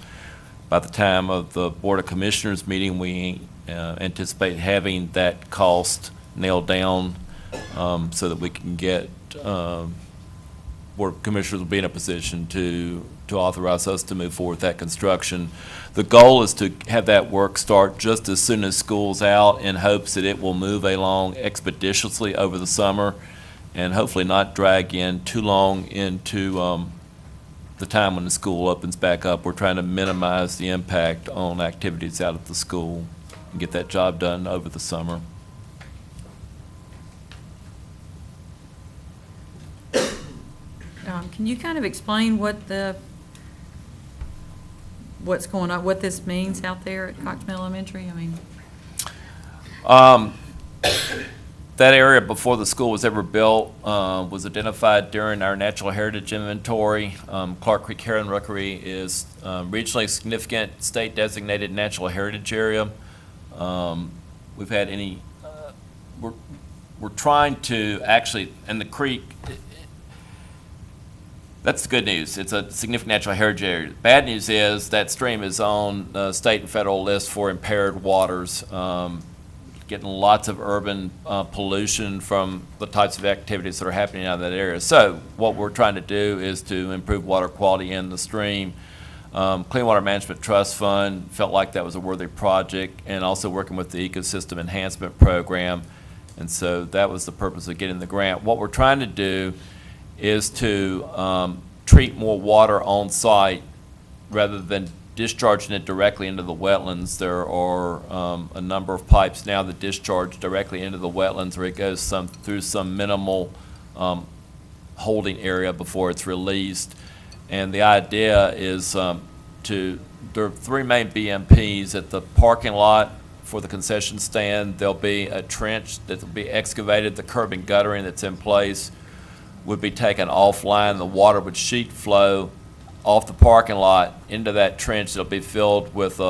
By the time of the Board of Commissioners meeting, we anticipate having that cost nailed down so that we can get, Board of Commissioners will be in a position to authorize us to move forward with that construction. The goal is to have that work start just as soon as school's out, in hopes that it will move along expeditiously over the summer and hopefully not drag in too long into the time when the school opens back up. We're trying to minimize the impact on activities out at the school and get that job done over the summer. Can you kind of explain what's going on, what this means out there at Cox Mill Elementary? I mean, that area before the school was ever built was identified during our natural heritage inventory. Clark Creek Heron Rookery is regionally significant, state designated natural heritage area. We've had we're trying to actually, and the creek, that's the good news. It's a significant natural heritage area. The bad news is that stream is on the state and federal list for impaired waters. Getting lots of urban pollution from the types of activities that are happening out of that area. So what we're trying to do is to improve water quality in the stream. Clean Water Management Trust Fund felt like that was a worthy project, and also working with the Ecosystem Enhancement Program. And so that was the purpose of getting the grant. What we're trying to do is to treat more water on site rather than discharging it directly into the wetlands, there are a number of pipes now that discharge directly into the wetlands where it goes through some minimal holding area before it's released. And the idea is there are 3 main BMPs at the parking lot for the concession stand. There'll be a trench that will be excavated. The curb and guttering that's in place would be taken offline. The water would sheet flow off the parking lot into that trench. It'll be filled with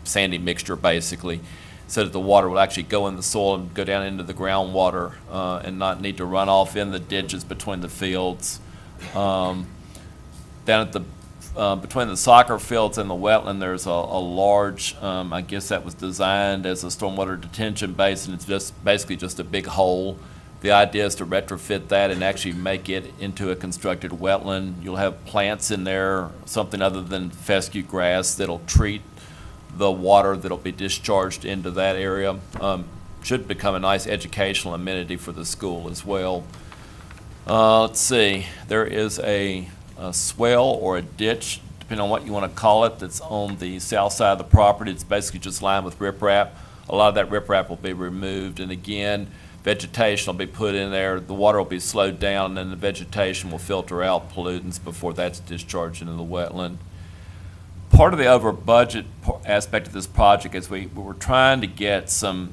sandy mixture, basically, so that the water will actually go in the soil and go down into the groundwater and not need to run off in the ditches between the fields. Down at the between the soccer fields and the wetland, there's a large, I guess that was designed as a stormwater detention basin. It's just basically just a big hole. The idea is to retrofit that and actually make it into a constructed wetland. You'll have plants in there, something other than fescue grass that'll treat the water that'll be discharged into that area. Should become a nice educational amenity for the school as well. Let's see, there is a swell or a ditch, depending on what you want to call it, that's on the south side of the property. It's basically just lined with riprap. A lot of that riprap will be removed, and again, vegetation will be put in there. The water will be slowed down, and then the vegetation will filter out pollutants before that's discharged into the wetland. Part of the over budget aspect of this project is we were trying to get some,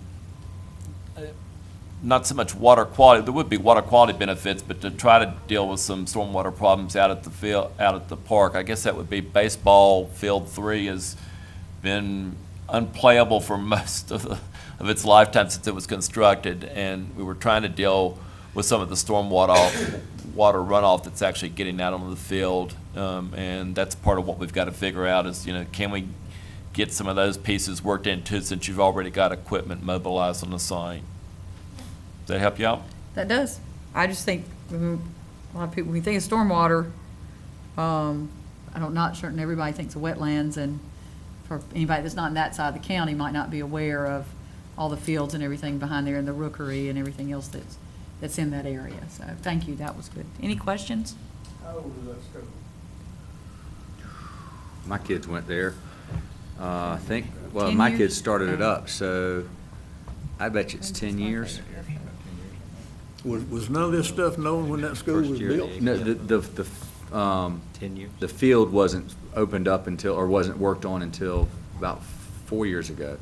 not so much water quality, there would be water quality benefits, but to try to deal with some stormwater problems out at the field, out at the park. I guess that would be baseball field 3 has been unplayable for most of its lifetime since it was constructed, and we were trying to deal with some of the stormwater runoff that's actually getting out onto the field, and that's part of what we've got to figure out is, can we get some of those pieces worked into since you've already got equipment mobilized on the site. Does that help you out? That does. I just think, a lot of people, when you think of stormwater, I'm not certain everybody thinks of wetlands, and for anybody that's not in that side of the county might not be aware of all the fields and everything behind there and the rookery and everything else that's in that area. So thank you, that was good. Any questions? How old is that school? My kids went there. I think, well, 10 my years? kids started it up, so I bet you it's 10 years. Was none of this stuff known when that school was built? No, 10 years? the field wasn't opened up until, or wasn't worked on until about 4 years ago,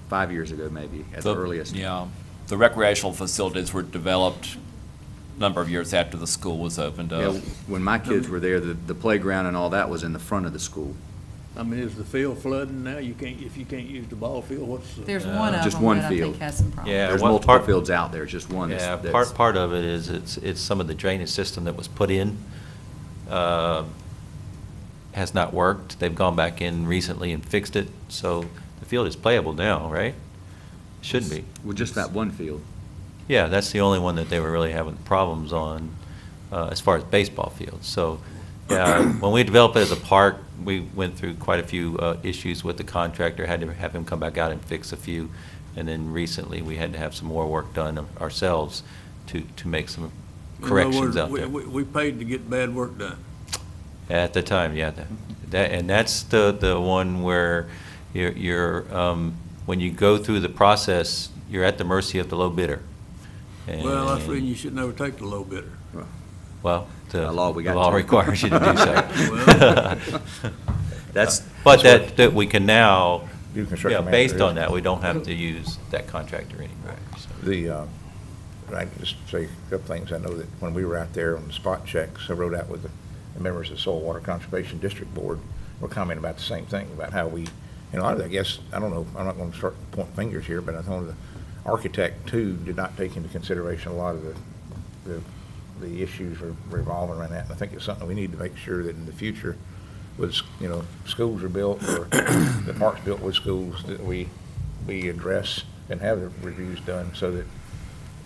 5 years ago maybe, at the earliest. Yeah. The recreational facilities were developed a number of years after the school was opened up. Yeah, when my kids were there, the playground and all that was in the front of the school. I mean, is the field flooding now? If you can't use the ball field, what's the? There's one of Just them one that I think field. has some problems. Yeah, There's one multiple part- fields out there, just one Yeah, that's. part of it is it's some of the drainage system that was put in has not worked. They've gone back in recently and fixed it, so the field is playable now, right? Should be. Well, just that one field. Yeah, that's the only one that they were really having problems on as far as baseball fields. So, yeah, when we developed it as a park, we went through quite a few issues with the contractor, had to have him come back out and fix a few. And then recently, we had to have some more work done ourselves to make some corrections out there. We paid to get bad work done. At the time, yeah. And that's the one where you're when you go through the process, you're at the mercy of the low bidder. Well, I And- think you should never take the low bidder. Well, the By law, we got law to. requires you to do so. That's. But that's that we can now, Do construction based manager. on that, we don't have to use that contractor anymore. so. I can just say a couple things. I know that when we were out there on the spot checks, I rode out with the members of the Soil Water Conservation District Board, were commenting about the same thing, about how we, I guess, I don't know, I'm not going to start pointing fingers here, but I thought the architect too did not take into consideration a lot of the issues revolving around that. And I think it's something we need to make sure that in the future, was, schools are built or the parks built with schools, that we address and have the reviews done so that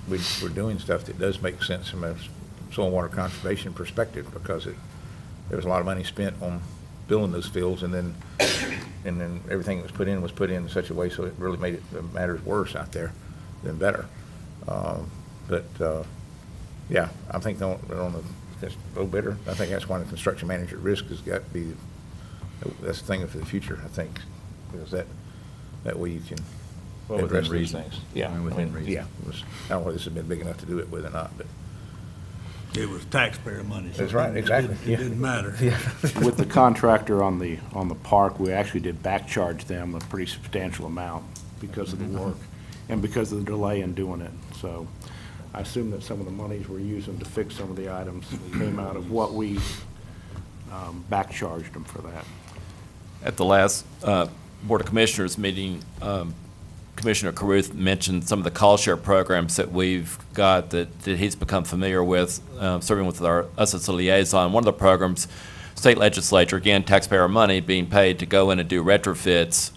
we're doing stuff that does make sense from a soil and water conservation perspective, because there was a lot of money spent on building those fields, and then everything that was put in such a way so it really made matters worse out there than better. Yeah, I think on the low bidder, I think that's why the construction manager at risk has got to be That's the thing for the future, I think, because that way you can Well, within address these reason. things. Yeah, I mean, within reason. Yeah, I don't know whether this has been big enough to do it with or not, but. It was taxpayer money. so That's right, exactly, It yeah. didn't matter. With the contractor on the park, we actually did back charge them a pretty substantial amount because of the work and because of the delay in doing it. So I assume that some of the monies we're using to fix some of the items came out of what we back charged them for that. At the last Board of Commissioners meeting, Commissioner Caruth mentioned some of the call share programs that we've got that he's become familiar with, serving with us as a liaison. One of the programs, state legislature, again, taxpayer money being paid to go in and do retrofits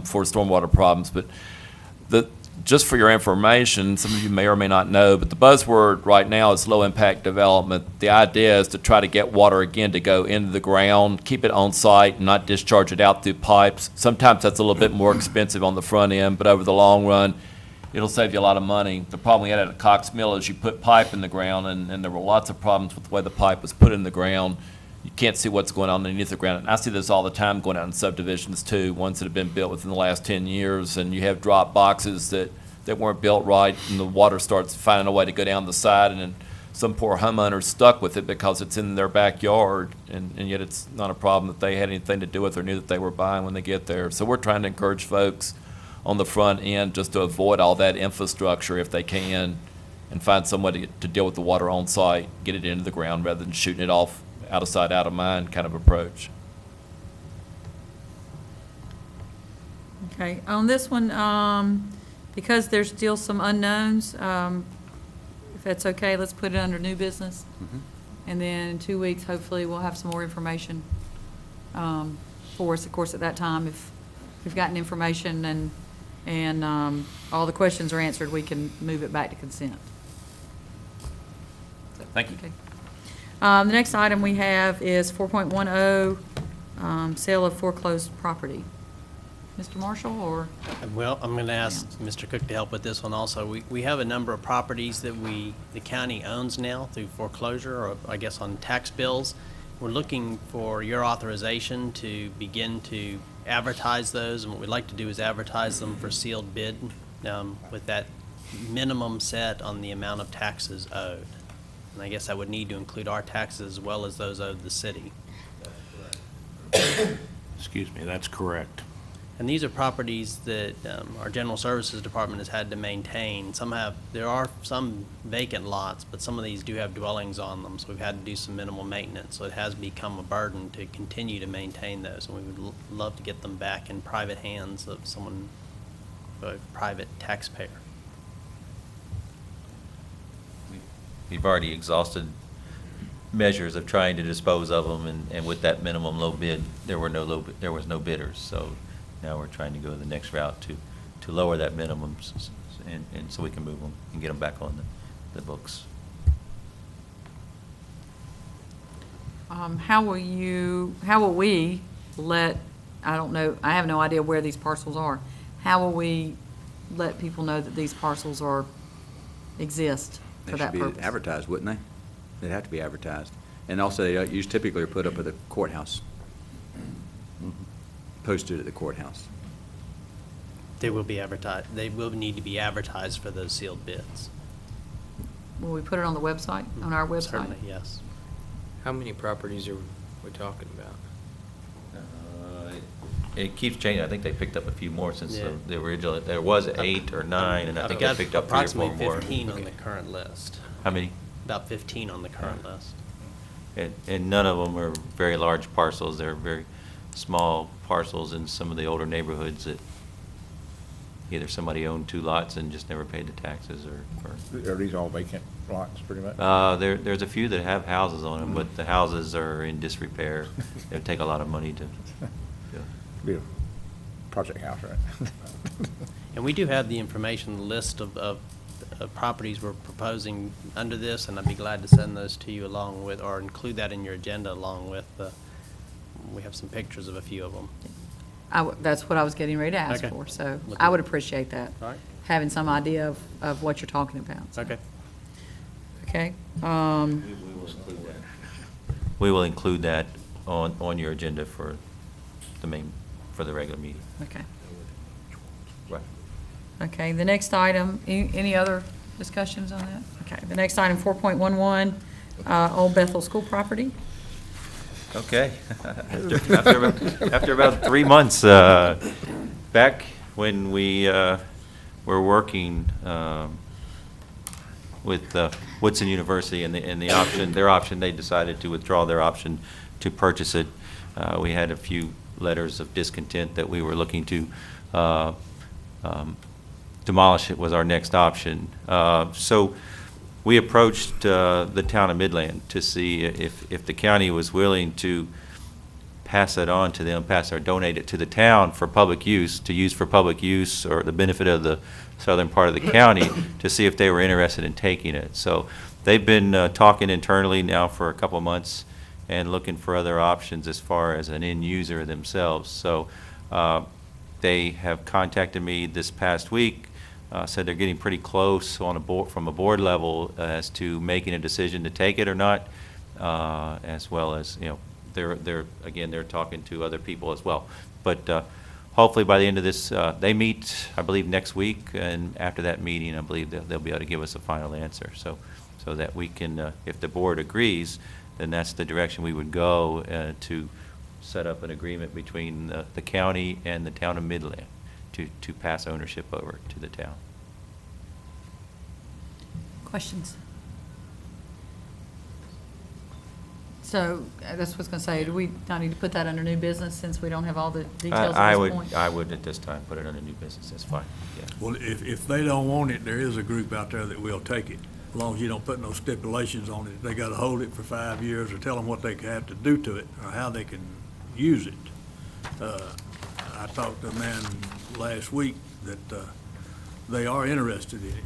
for stormwater problems. But just for your information, some of you may or may not know, but the buzzword right now is low-impact development. The idea is to try to get water again to go into the ground, keep it on site, and not discharge it out through pipes. Sometimes that's a little bit more expensive on the front end, but over the long run, it'll save you a lot of money. The problem we had at Cox Mill is you put pipe in the ground, and there were lots of problems with the way the pipe was put in the ground. You can't see what's going on underneath the ground. And I see this all the time going out in subdivisions too, ones that have been built within the last 10 years, and you have drop boxes that weren't built right, and the water starts finding a way to go down the side, and then some poor homeowner's stuck with it because it's in their backyard, and yet it's not a problem that they had anything to do with or knew that they were buying when they get there. So we're trying to encourage folks on the front end just to avoid all that infrastructure if they can, and find some way to deal with the water on site, get it into the ground rather than shooting it off out of sight, out of mind kind of approach. Okay, on this one, because there's still some unknowns, if that's okay, let's put it under new business. And then in 2 weeks, hopefully, we'll have some more information for us. Of course, at that time, if we've gotten information and all the questions are answered, we can move it back to consent. Thank you. Okay. The next item we have is 4.10, sale of foreclosed property. Mr. Marshall, or? Well, I'm going to ask Mr. Cook to help with this one also. We have a number of properties that the county owns now through foreclosure, or I guess on tax bills. We're looking for your authorization to begin to advertise those, and what we'd like to do is advertise them for sealed bid with that minimum set on the amount of taxes owed. And I guess I would need to include our taxes as well as those owed the city. Excuse me, that's correct. And these are properties that our General Services Department has had to maintain. There are some vacant lots, but some of these do have dwellings on them, so we've had to do some minimal maintenance. So it has become a burden to continue to maintain those, and we would love to get them back in private hands of someone, a private taxpayer. We've already exhausted measures of trying to dispose of them, and with that minimum low bid, there was no bidders. So now we're trying to go the next route to lower that minimum, and so we can move them and get them back on the books. How will we let, I don't know, I have no idea where these parcels are. How will we let people know that these parcels exist for that They purpose? should be advertised, wouldn't they? They'd have to be advertised. And also, they typically are put up at the courthouse, posted at the courthouse. They will be advertised. They will need to be advertised for those sealed bids. Will we put it on the website, on our website? Certainly, yes. How many properties are we talking about? It keeps changing. I think they picked up a few more since Yeah. the original. There was 8 or 9, and I think they picked up 3 or 4 more. Approximately 15 on the current list. How many? About 15 on the current list. And none of them are very large parcels. They're very small parcels in some of the older neighborhoods that either somebody owned 2 lots and just never paid the taxes, or Are these all vacant lots, pretty much? there's a few that have houses on them, but the houses are in disrepair. It would take a lot of money to. Be a project house, right? And we do have the information, the list of properties we're proposing under this, and I'd be glad to send those to you along with, or include that in your agenda along with, we have some pictures of a few of them. That's what I was getting ready to ask Okay. for, so Look I at would it. appreciate that. All right. Having some idea of what you're talking about. Okay. Okay? We will include that on your agenda for for the regular meeting. Okay. Right. Okay, the next item, any other discussions on that? Okay, the next item, 4.11, Old Bethel School property. Okay. After about 3 months, back when we were working with Woodson University and their option, they decided to withdraw their option to purchase it. We had a few letters of discontent that we were looking to demolish it was our next option. So we approached the town of Midland to see if the county was willing to pass it on to them, or donate it to the town for public use, for public use or the benefit of the southern part of the county, to see if they were interested in taking it. So they've been talking internally now for a couple of months and looking for other options as far as an end user themselves. So they have contacted me this past week, said they're getting pretty close on from a board level as to making a decision to take it or not, as well as, they're talking to other people as well. But hopefully by the end of this, they meet, I believe, next week, and after that meeting, I believe they'll be able to give us a final answer. So that we can, if the board agrees, then that's the direction we would go to set up an agreement between the county and the town of Midland to pass ownership over to the town. Questions? So that's what I was going to say. Do we not need to put that under new business since we don't have all the details at this point? I would at this time put it under new business. That's fine. Yeah. Well, if they don't want it, there is a group out there that will take it, as long as you don't put no stipulations on it. They got to hold it for 5 years, or tell them what they have to do to it, or how they can use it. I talked to a man last week that they are interested in it.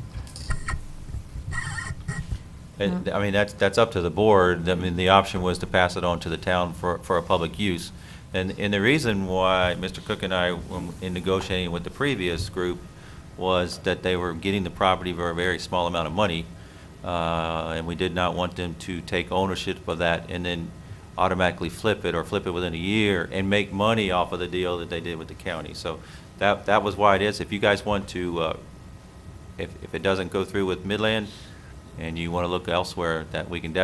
And, I mean, that's up to the board. I mean, the option was to pass it on to the town for a public use. And the reason why Mr. Cook and I, in negotiating with the previous group, was that they were getting the property for a very small amount of money, and we did not want them to take ownership of that and then automatically flip it, or flip it within a year and make money off of the deal that they did with the county. So that was why it is. If you guys want to, if it doesn't go through with Midland, and you want to look elsewhere, that we can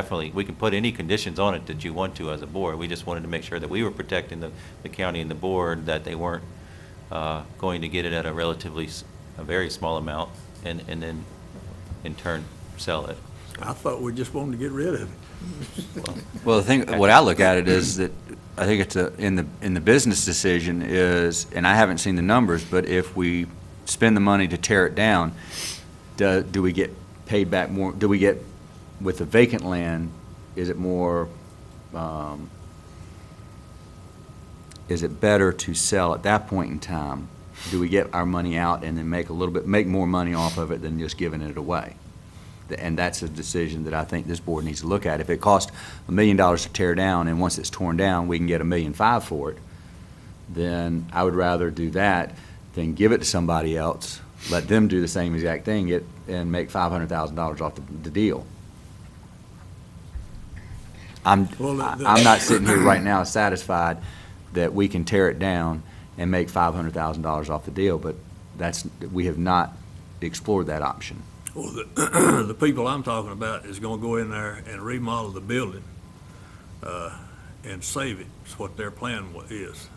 put any conditions on it that you want to as a board. We just wanted to make sure that we were protecting the county and the board, that they weren't going to get it at a very small amount and then in turn sell it. I thought we just wanted to get rid of it. Well, the thing, what I look at it is that I think it's in the business decision is, and I haven't seen the numbers, but if we spend the money to tear it down, do we get paid back more? Do we get, with the vacant land, is it more, is it better to sell at that point in time? Do we get our money out and then make more money off of it than just giving it away? And that's a decision that I think this board needs to look at. If it costs $1 million to tear down, and once it's torn down, we can get $1.5 million for it, then I would rather do that than give it to somebody else, let them do the same exact thing, and make $500,000 off the deal. I'm not sitting here right now satisfied that we can tear it down and make $500,000 off the deal, but we have not explored that option. Well, the people I'm talking about is going to go in there and remodel the building and save it. That's what their plan is.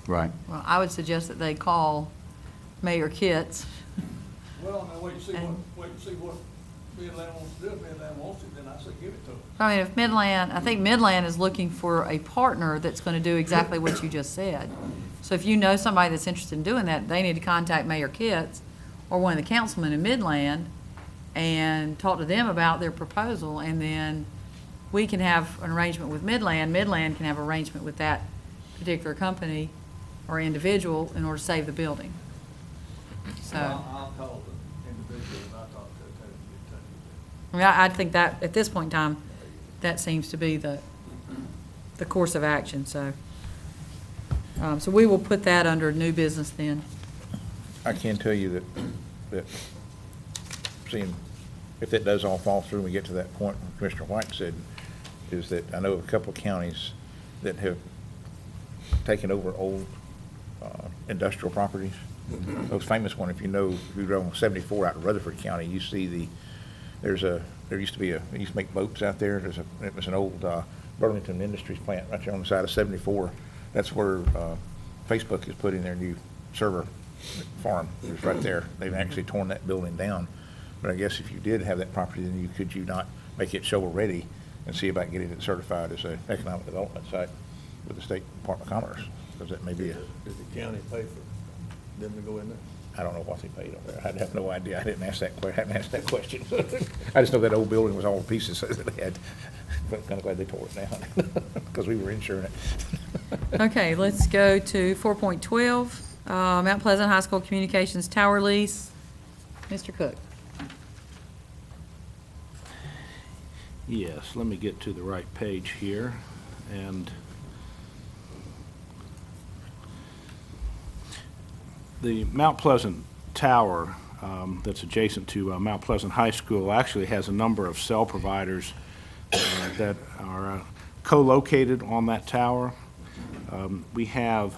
Right. Well, I would suggest that they call Mayor Kitts. Well, now wait and see what Midland wants to do. If Midland wants it, then I say give it to them. I mean, I think Midland is looking for a partner that's going to do exactly what you just said. So if you know somebody that's interested in doing that, they need to contact Mayor Kitts or one of the councilmen in Midland and talk to them about their proposal, and then we can have an arrangement with Midland. Midland can have an arrangement with that particular company or individual in order to save the building. So, I'll call the individual and I'll talk to them and get in touch with them. I mean, I think that, at this point in time, that seems to be the course of action, so. So we will put that under new business then. I can tell you that seeing if it does all fall through and we get to that point, Commissioner White said, is that I know of a couple of counties that have taking over old industrial properties. Those famous one, if you know, if you drove on 74 out in Rutherford County, you see there used to be they used to make boats out there. It was an old Burlington Industries plant right there on the side of 74. That's where Facebook is putting their new server farm. It's right there. They've actually torn that building down. But I guess if you did have that property, then could you not make it shovel-ready and see about getting it certified as an economic development site with the State Department of Commerce? Because that may be Did the county pay for them to go in there? I don't know what they paid over there. I have no idea. I haven't asked that question. I just know that old building was all pieces that they had. But I'm kind of glad they tore it down because we were insuring it. Okay, let's go to 4.12, Mount Pleasant High School Communications Tower Lease. Mr. Cook. Yes, let me get to the right page here. And the Mount Pleasant Tower that's adjacent to Mount Pleasant High School actually has a number of cell providers that are co-located on that tower. We have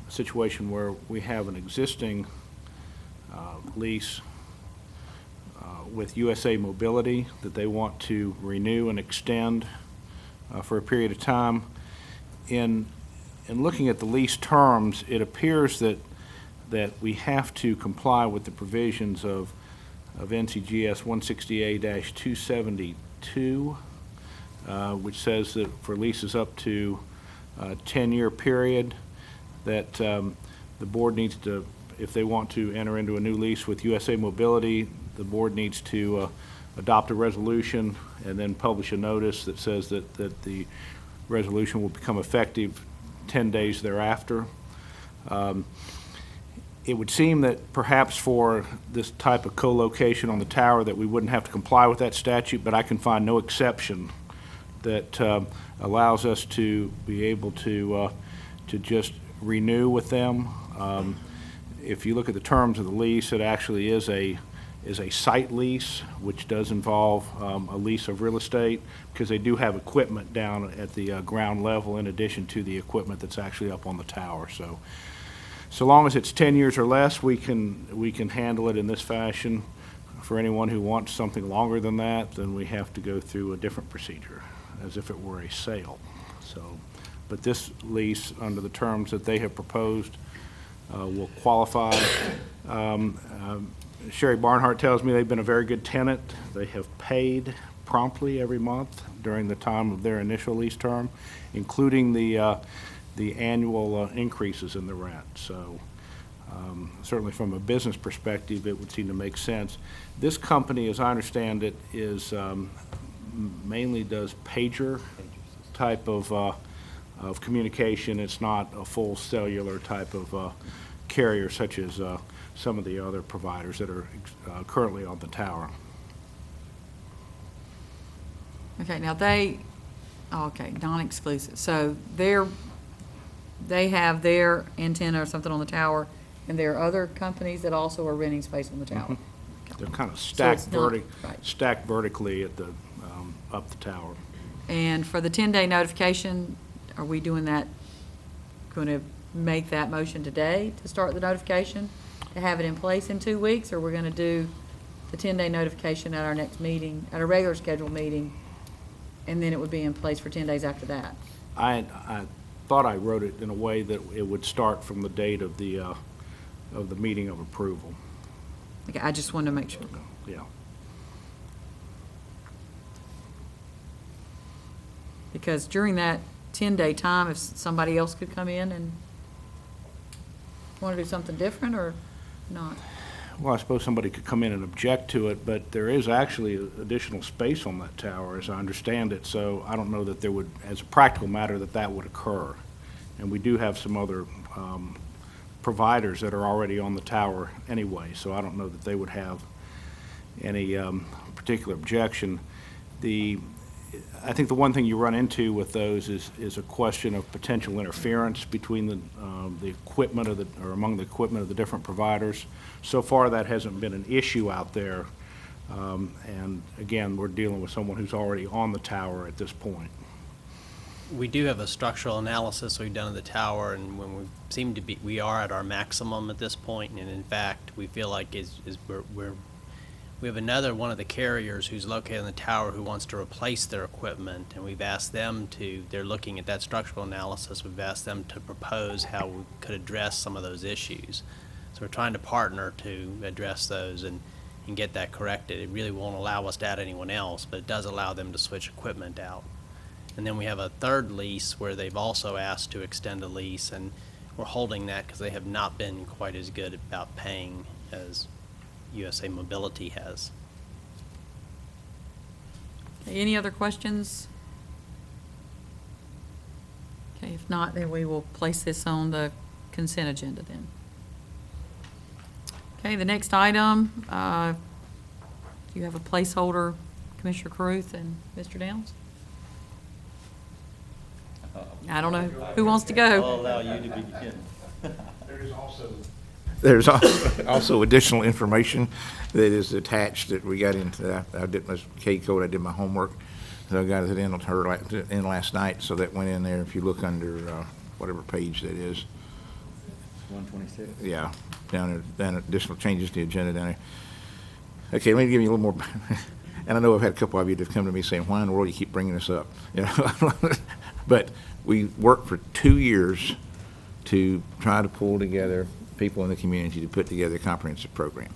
a situation where we have an existing lease with USA Mobility that they want to renew and extend for a period of time. In looking at the lease terms, it appears that we have to comply with the provisions of NCGS 160A-272, which says that for leases up to a 10-year period, that the board needs to, if they want to enter into a new lease with USA Mobility, the board needs to adopt a resolution and then publish a notice that says that the resolution will become effective 10 days thereafter. It would seem that perhaps for this type of co-location on the tower that we wouldn't have to comply with that statute, but I can find no exception that allows us to be able to just renew with them. If you look at the terms of the lease, it actually is a site lease, which does involve a lease of real estate, because they do have equipment down at the ground level in addition to the equipment that's actually up on the tower. So long as it's 10 years or less, we can handle it in this fashion. For anyone who wants something longer than that, then we have to go through a different procedure, as if it were a sale. But this lease, under the terms that they have proposed, will qualify. Sherry Barnhart tells me they've been a very good tenant. They have paid promptly every month during the time of their initial lease term, including the annual increases in the rent. So certainly from a business perspective, it would seem to make sense. This company, as I understand it, is mainly does pager type of communication. It's not a full cellular type of carrier such as some of the other providers that are currently on the tower. Okay, now non-exclusive. So they have their antenna or something on the tower, and there are other companies that also are renting space on the tower. Mm-hmm. They're kind of So stacked, it's not- stacked vertically at the up the tower. And for the 10-day notification, are we doing that, going to make that motion today to start the notification, to have it in place in 2 weeks, or we're going to do the 10-day notification at our next meeting, at a regular scheduled meeting, and then it would be in place for 10 days after that? I thought I wrote it in a way that it would start from the date of the meeting of approval. Okay, I just wanted to make sure. Yeah. Because during that 10-day time, if somebody else could come in and want to do something different or not? Well, I suppose somebody could come in and object to it, but there is actually additional space on that tower, as I understand it, so I don't know that there would, as a practical matter, that would occur. And we do have some other providers that are already on the tower anyway, so I don't know that they would have any particular objection. I think the one thing you run into with those is a question of potential interference between the equipment or among the equipment of the different providers. So far, that hasn't been an issue out there. And again, we're dealing with someone who's already on the tower at this point. We do have a structural analysis we've done of the tower, and when we are at our maximum at this point, and in fact, we feel like we have another one of the carriers who's located in the tower who wants to replace their equipment, and we've asked them they're looking at that structural analysis, we've asked them to propose how we could address some of those issues. So we're trying to partner to address those and get that corrected. It really won't allow us to add anyone else, but it does allow them to switch equipment out. And then we have a third lease where they've also asked to extend a lease, and we're holding that because they have not been quite as good about paying as USA Mobility has. Okay, any other questions? Okay, if not, then we will place this on the consent agenda then. Okay, the next item, you have a placeholder, Commissioner Caruth and Mr. Downs? I don't know who wants to I'll go. allow you to begin. There's also additional information that is attached that we got into that. I did my K-code, I did my homework, so I got it in last night, so that went in there. If you look under whatever page that is. 126. Yeah, down additional changes to the agenda down there. Okay, let me give you a little more, and I know I've had a couple of you that have come to me saying, why in the world do you keep bringing this up? You know, but we worked for 2 years to try to pull together people in the community to put together a comprehensive program.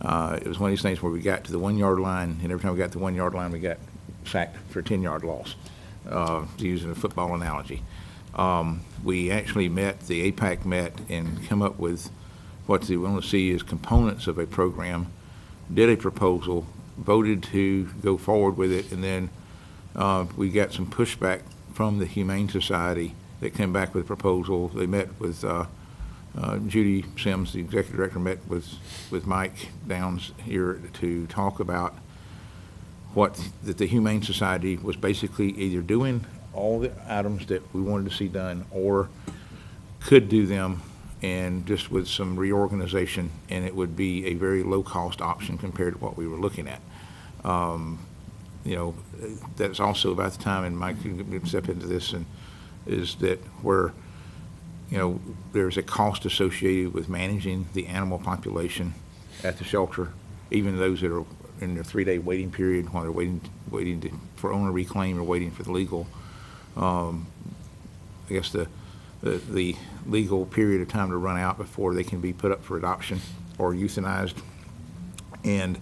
It was one of these things where we got to the 1 yard line, and every time we got to the 1 yard line, we got sacked for a 10-yard loss, to use a football analogy. We actually met, the APAC met, and come up with what they want to see as components of a program, did a proposal, voted to go forward with it, and then we got some pushback from the Humane Society that came back with a proposal. They met with Judy Sims, the executive director, met with Mike Downs here to talk about that the Humane Society was basically either doing all the items that we wanted to see done or could do them, and just with some reorganization, and it would be a very low-cost option compared to what we were looking at. You know, that's also about the time, and Mike can step into this, and is that where, you know, there's a cost associated with managing the animal population at the shelter, even those that are in their 3-day waiting period while they're waiting for owner reclaim or waiting for the legal, I guess the legal period of time to run out before they can be put up for adoption or euthanized. And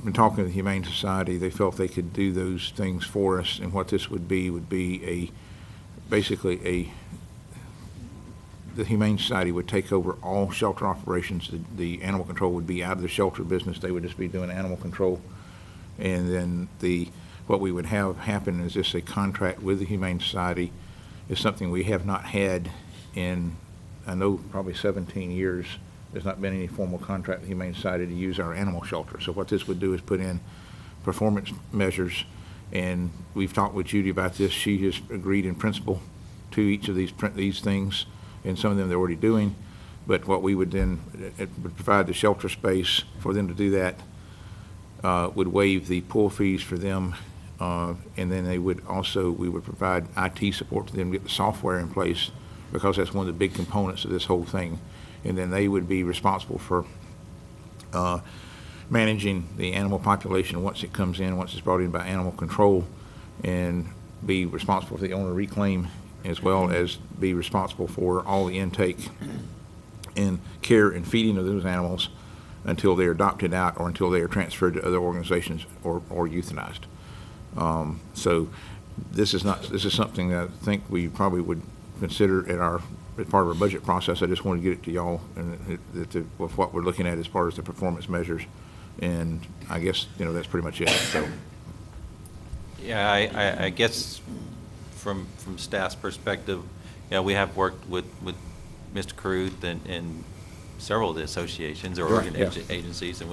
when talking to the Humane Society, they felt they could do those things for us, and what this would be basically the Humane Society would take over all shelter operations. The animal control would be out of the shelter business. They would just be doing animal control. And then what we would have happen is just a contract with the Humane Society is something we have not had in, I know, probably 17 years. There's not been any formal contract with the Humane Society to use our animal shelter. So what this would do is put in performance measures, and we've talked with Judy about this. She has agreed in principle to each of these things, and some of them they're already doing. But what we would then, it would provide the shelter space for them to do that, would waive the pool fees for them, and then we would provide IT support to them to get the software in place, because that's one of the big components of this whole thing. And then they would be responsible for managing the animal population once it comes in, once it's brought in by animal control, and be responsible for the owner reclaim, as well as be responsible for all the intake and care and feeding of those animals until they're adopted out or until they are transferred to other organizations or euthanized. So this is something that I think we probably would consider as part of our budget process. I just want to get it to y'all, and with what we're looking at as far as the performance measures, and I guess, you know, that's pretty much it. So, Yeah, I guess from staff's perspective, you know, we have worked with Mr. Caruth and several of the associations or agencies, and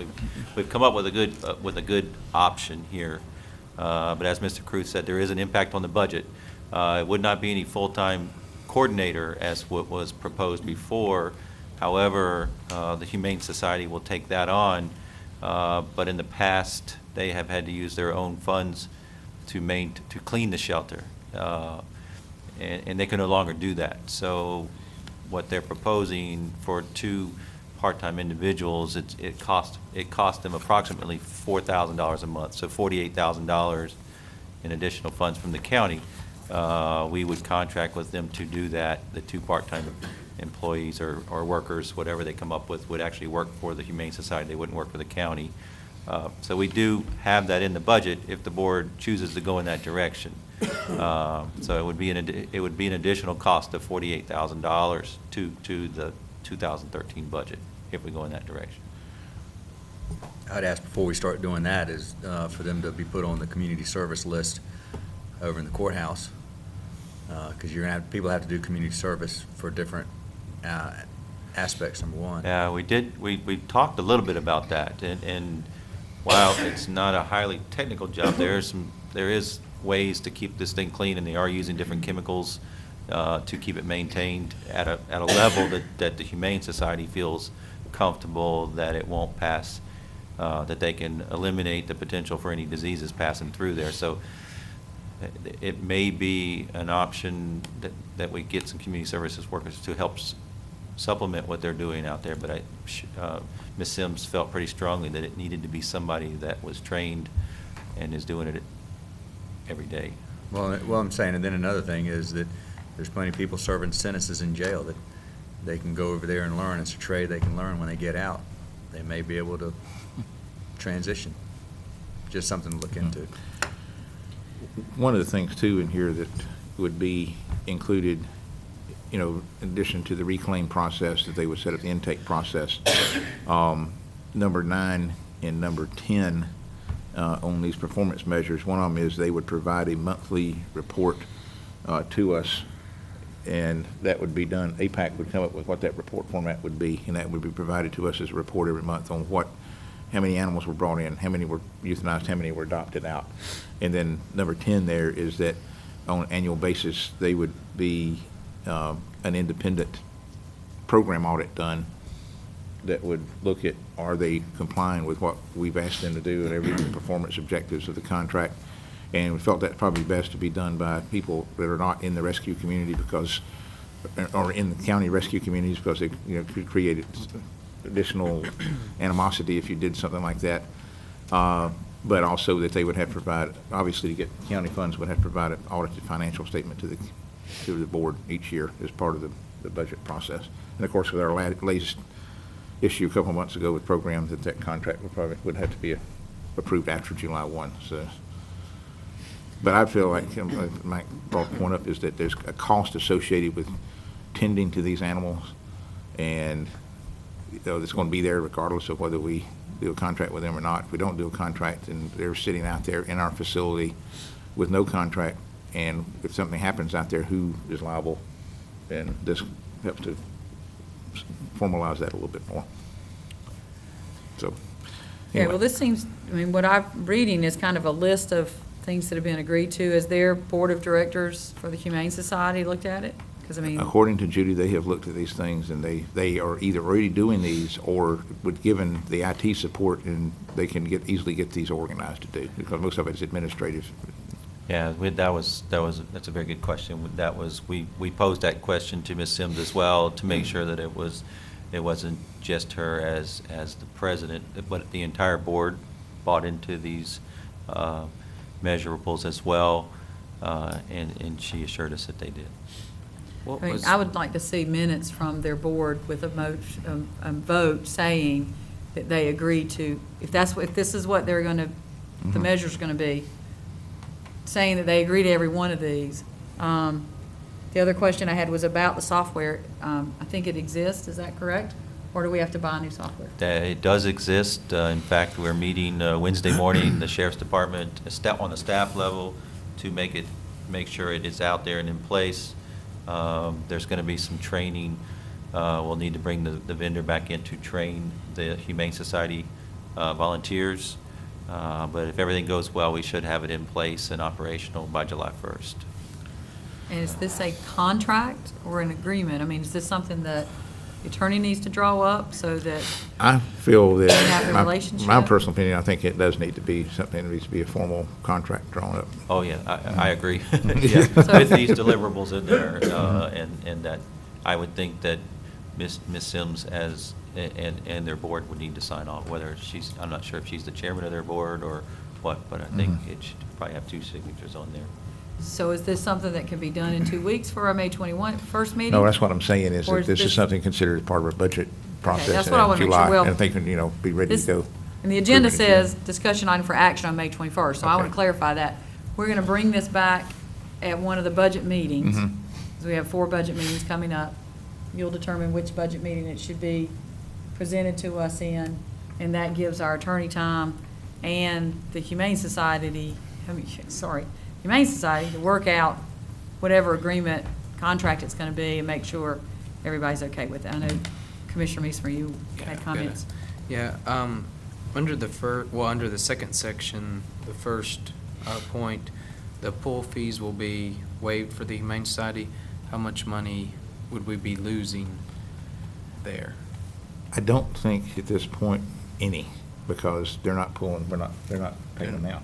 we've come up with a good option here. But as Mr. Caruth said, there is an impact on the budget. It would not be any full-time coordinator as what was proposed before. However, the Humane Society will take that on, but in the past, they have had to use their own funds to clean the shelter. and they can no longer do that. So what they're proposing for 2 part-time individuals, it cost them approximately $4,000 a month, so $48,000 in additional funds from the county. We would contract with them to do that. The 2 part-time employees or workers, whatever they come up with, would actually work for the Humane Society. They wouldn't work for the county. So we do have that in the budget if the board chooses to go in that direction. So it would be an additional cost of $48,000 to the 2013 budget if we go in that direction. I'd ask before we start doing that is for them to be put on the community service list over in the courthouse, because you're gonna have, people have to do community service for different aspects, number one. Yeah, we did, we talked a little bit about that, and while it's not a highly technical job, there is ways to keep this thing clean, and they are using different chemicals to keep it maintained at a level that the Humane Society feels comfortable that it won't pass, that they can eliminate the potential for any diseases passing through there. So it may be an option that we get some community services workers to help supplement what they're doing out there, but Ms. Sims felt pretty strongly that it needed to be somebody that was trained and is doing it every day. Well, I'm saying, and then another thing is that there's plenty of people serving sentences in jail that they can go over there and learn. It's a trade they can learn when they get out. They may be able to transition. Just something to look into. One of the things too in here that would be included, you know, in addition to the reclaim process, that they would set up the intake process, number 9 and number 10 on these performance measures, one of them is they would provide a monthly report to us, and that would be done. APAC would come up with what that report format would be, and that would be provided to us as a report every month on how many animals were brought in, how many were euthanized, how many were adopted out. And then number 10 there is that on an annual basis, they would be an independent program audit done that would look at, are they complying with what we've asked them to do and every performance objectives of the contract. And we felt that probably best to be done by people that are not in the rescue community or in the county rescue communities, because they, you know, could create additional animosity if you did something like that. But also that they would have to provide, obviously to get county funds, would have to provide an audited financial statement to the board each year as part of the budget process. And of course, with our latest issue a couple of months ago with programs, that contract would have to be approved after July 1. So, but I feel like Mike brought the point up is that there's a cost associated with tending to these animals, and you know, it's going to be there regardless of whether we do a contract with them or not. If we don't do a contract and they're sitting out there in our facility with no contract, and if something happens out there, who is liable? And this helps to formalize that a little bit more. So, Yeah, anyway. well, this seems, I mean, what I'm reading is kind of a list of things that have been agreed to. As their board of directors for the Humane Society looked at it? Because, I mean, According to Judy, they have looked at these things, and they are either already doing these or would given the IT support, and they can easily get these organized to do, because most of it's administrative. Yeah, that's a very good question. We posed that question to Ms. Sims as well, to make sure that it wasn't just her as the president, but the entire board bought into these measurables as well, and she assured us that they did. I mean, I would like to see minutes from their board with a vote saying that they agree to, if this is what they're going to, the measure's going to be, saying that they agree to every one of these. The other question I had was about the software. I think it exists, is that correct? Or do we have to buy new software? It does exist. In fact, we're meeting Wednesday morning, the Sheriff's Department, on the staff level, to make sure it is out there and in place. There's going to be some training. We'll need to bring the vendor back in to train the Humane Society volunteers. But if everything goes well, we should have it in place and operational by July 1st. And is this a contract or an agreement? I mean, is this something that the attorney needs to draw up so that, I feel that, have a my relationship? personal opinion, I think it does need to be something that needs to be a formal contract drawn up. Oh, yeah, I agree. Yeah, with these deliverables in there, and that, I would think that Ms. Sims and their board would need to sign off, whether she's, I'm not sure if she's the chairman of their board or what, but I think it should probably have 2 signatures on there. so is this something that can be done in 2 weeks for our May 21 first meeting? No, that's what I'm saying, is Or that is this is this- something considered as part of a budget process that's in what I wanna make sure. July, Well, and they can, be ready This- to go. And the agenda Approve it in June. says discussion item for action on May 21st, so I want Okay. to clarify that. We're going to bring this back at one of the budget meetings, Mhm. because we have 4 budget meetings coming up. You'll determine which budget meeting it should be presented to us in, and that gives our attorney time and the Humane Society, Humane Society to work out whatever agreement, contract it's going to be, and make sure everybody's okay with it. I know Commissioner Meismer, you had comments. Yeah, under under the second section, the first point, the pool fees will be waived for the Humane Society. How much money would we be losing there? I don't think at this point any, because they're not pulling, they're not taking them out.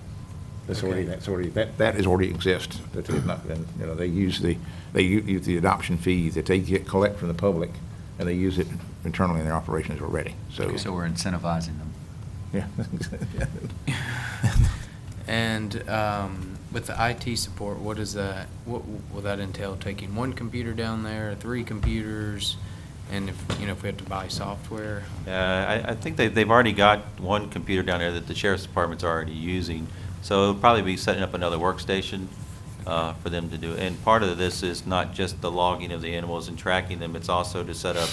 That is already exists, that they've not been, they use the adoption fee that they collect from the public, and they use it internally in their operations already, so. So we're incentivizing them. Yeah. And with the IT support, what will that entail? Taking 1 computer down there, 3 computers, and if we have to buy software? I think they've already got 1 computer down there that the sheriff's department's already using, so it'll probably be setting up another workstation for them to do. And part of this is not just the logging of the animals and tracking them, it's also to set up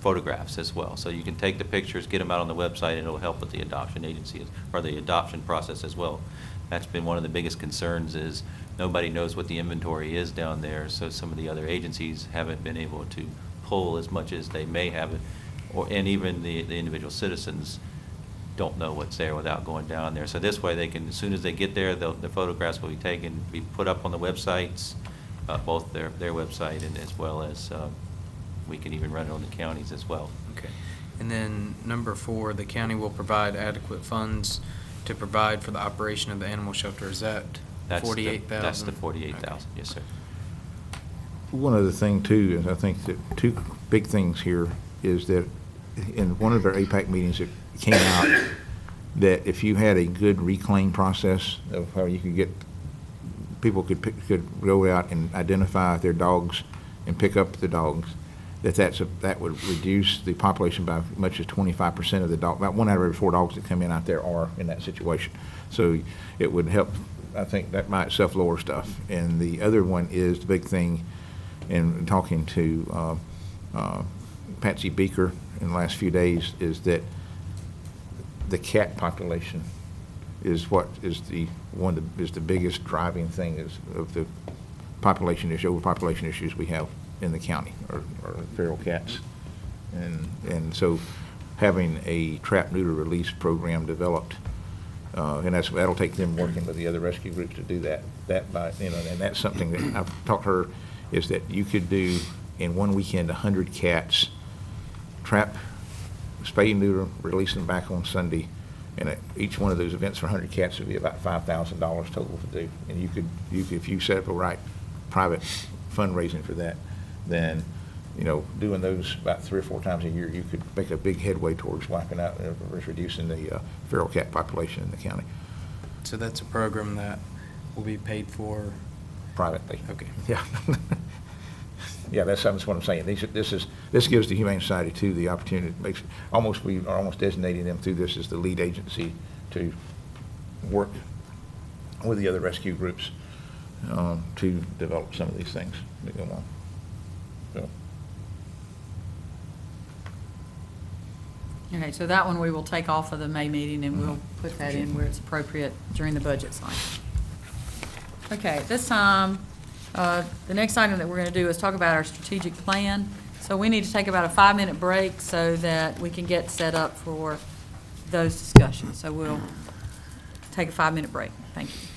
photographs as well. So you can take the pictures, get them out on the website, and it'll help with the adoption agency, or the adoption process as well. That's been one of the biggest concerns, is nobody knows what the inventory is down there, so some of the other agencies haven't been able to pull as much as they may have it, and even the individual citizens don't know what's there without going down there. So this way, they can, as soon as they get there, the photographs will be taken, be put up on the websites, both their website and as well as we can even run it on the counties as well. Okay. And then number 4, the county will provide adequate funds to provide for the operation of the animal shelter. Is that That's the- $48,000? That's the 48,000, yes, sir. One other thing too, is I think that 2 big things here is that in one of our APAC meetings, it came out that if you had a good reclaim process of how you could get, people could go out and identify their dogs and pick up the dogs, that would reduce the population by as much as 25% of the dog. About 1 out of every 4 dogs that come in out there are in that situation. So it would help, I think that by itself lower stuff. And the other one is the big thing, in talking to Patsy Beaker in the last few days, is that the cat population is what is the biggest driving thing of the population issue, overpopulation issues we have in the county, or feral cats. And so having a trap, neuter, release program developed, and that'll take them working with the other rescue groups to do that and that's something that I've taught her, is that you could do in one weekend 100 cats, trap, spay and neuter, release them back on Sunday, and at each one of those events for 100 cats would be about $5,000 total to do. And you could if you set up a right private fundraising for that, then doing those about 3 or 4 times a year, you could make a big headway towards wiping out, reducing the feral cat population in the county. So that's a program that will be paid for Privately. Okay. Yeah. Yeah, that's what I'm saying. This gives the Humane Society too the opportunity, we are almost designating them through this as the lead agency to work with the other rescue groups to develop some of these things that go on. So. Okay, so that one we will take off of the May meeting, and we'll put that in where it's appropriate during the budget cycle. Okay, at this time, the next item that we're going to do is talk about our strategic plan. So we need to take about a 5-minute break so that we can get set up for those discussions. So we'll take a 5-minute break. Thank you.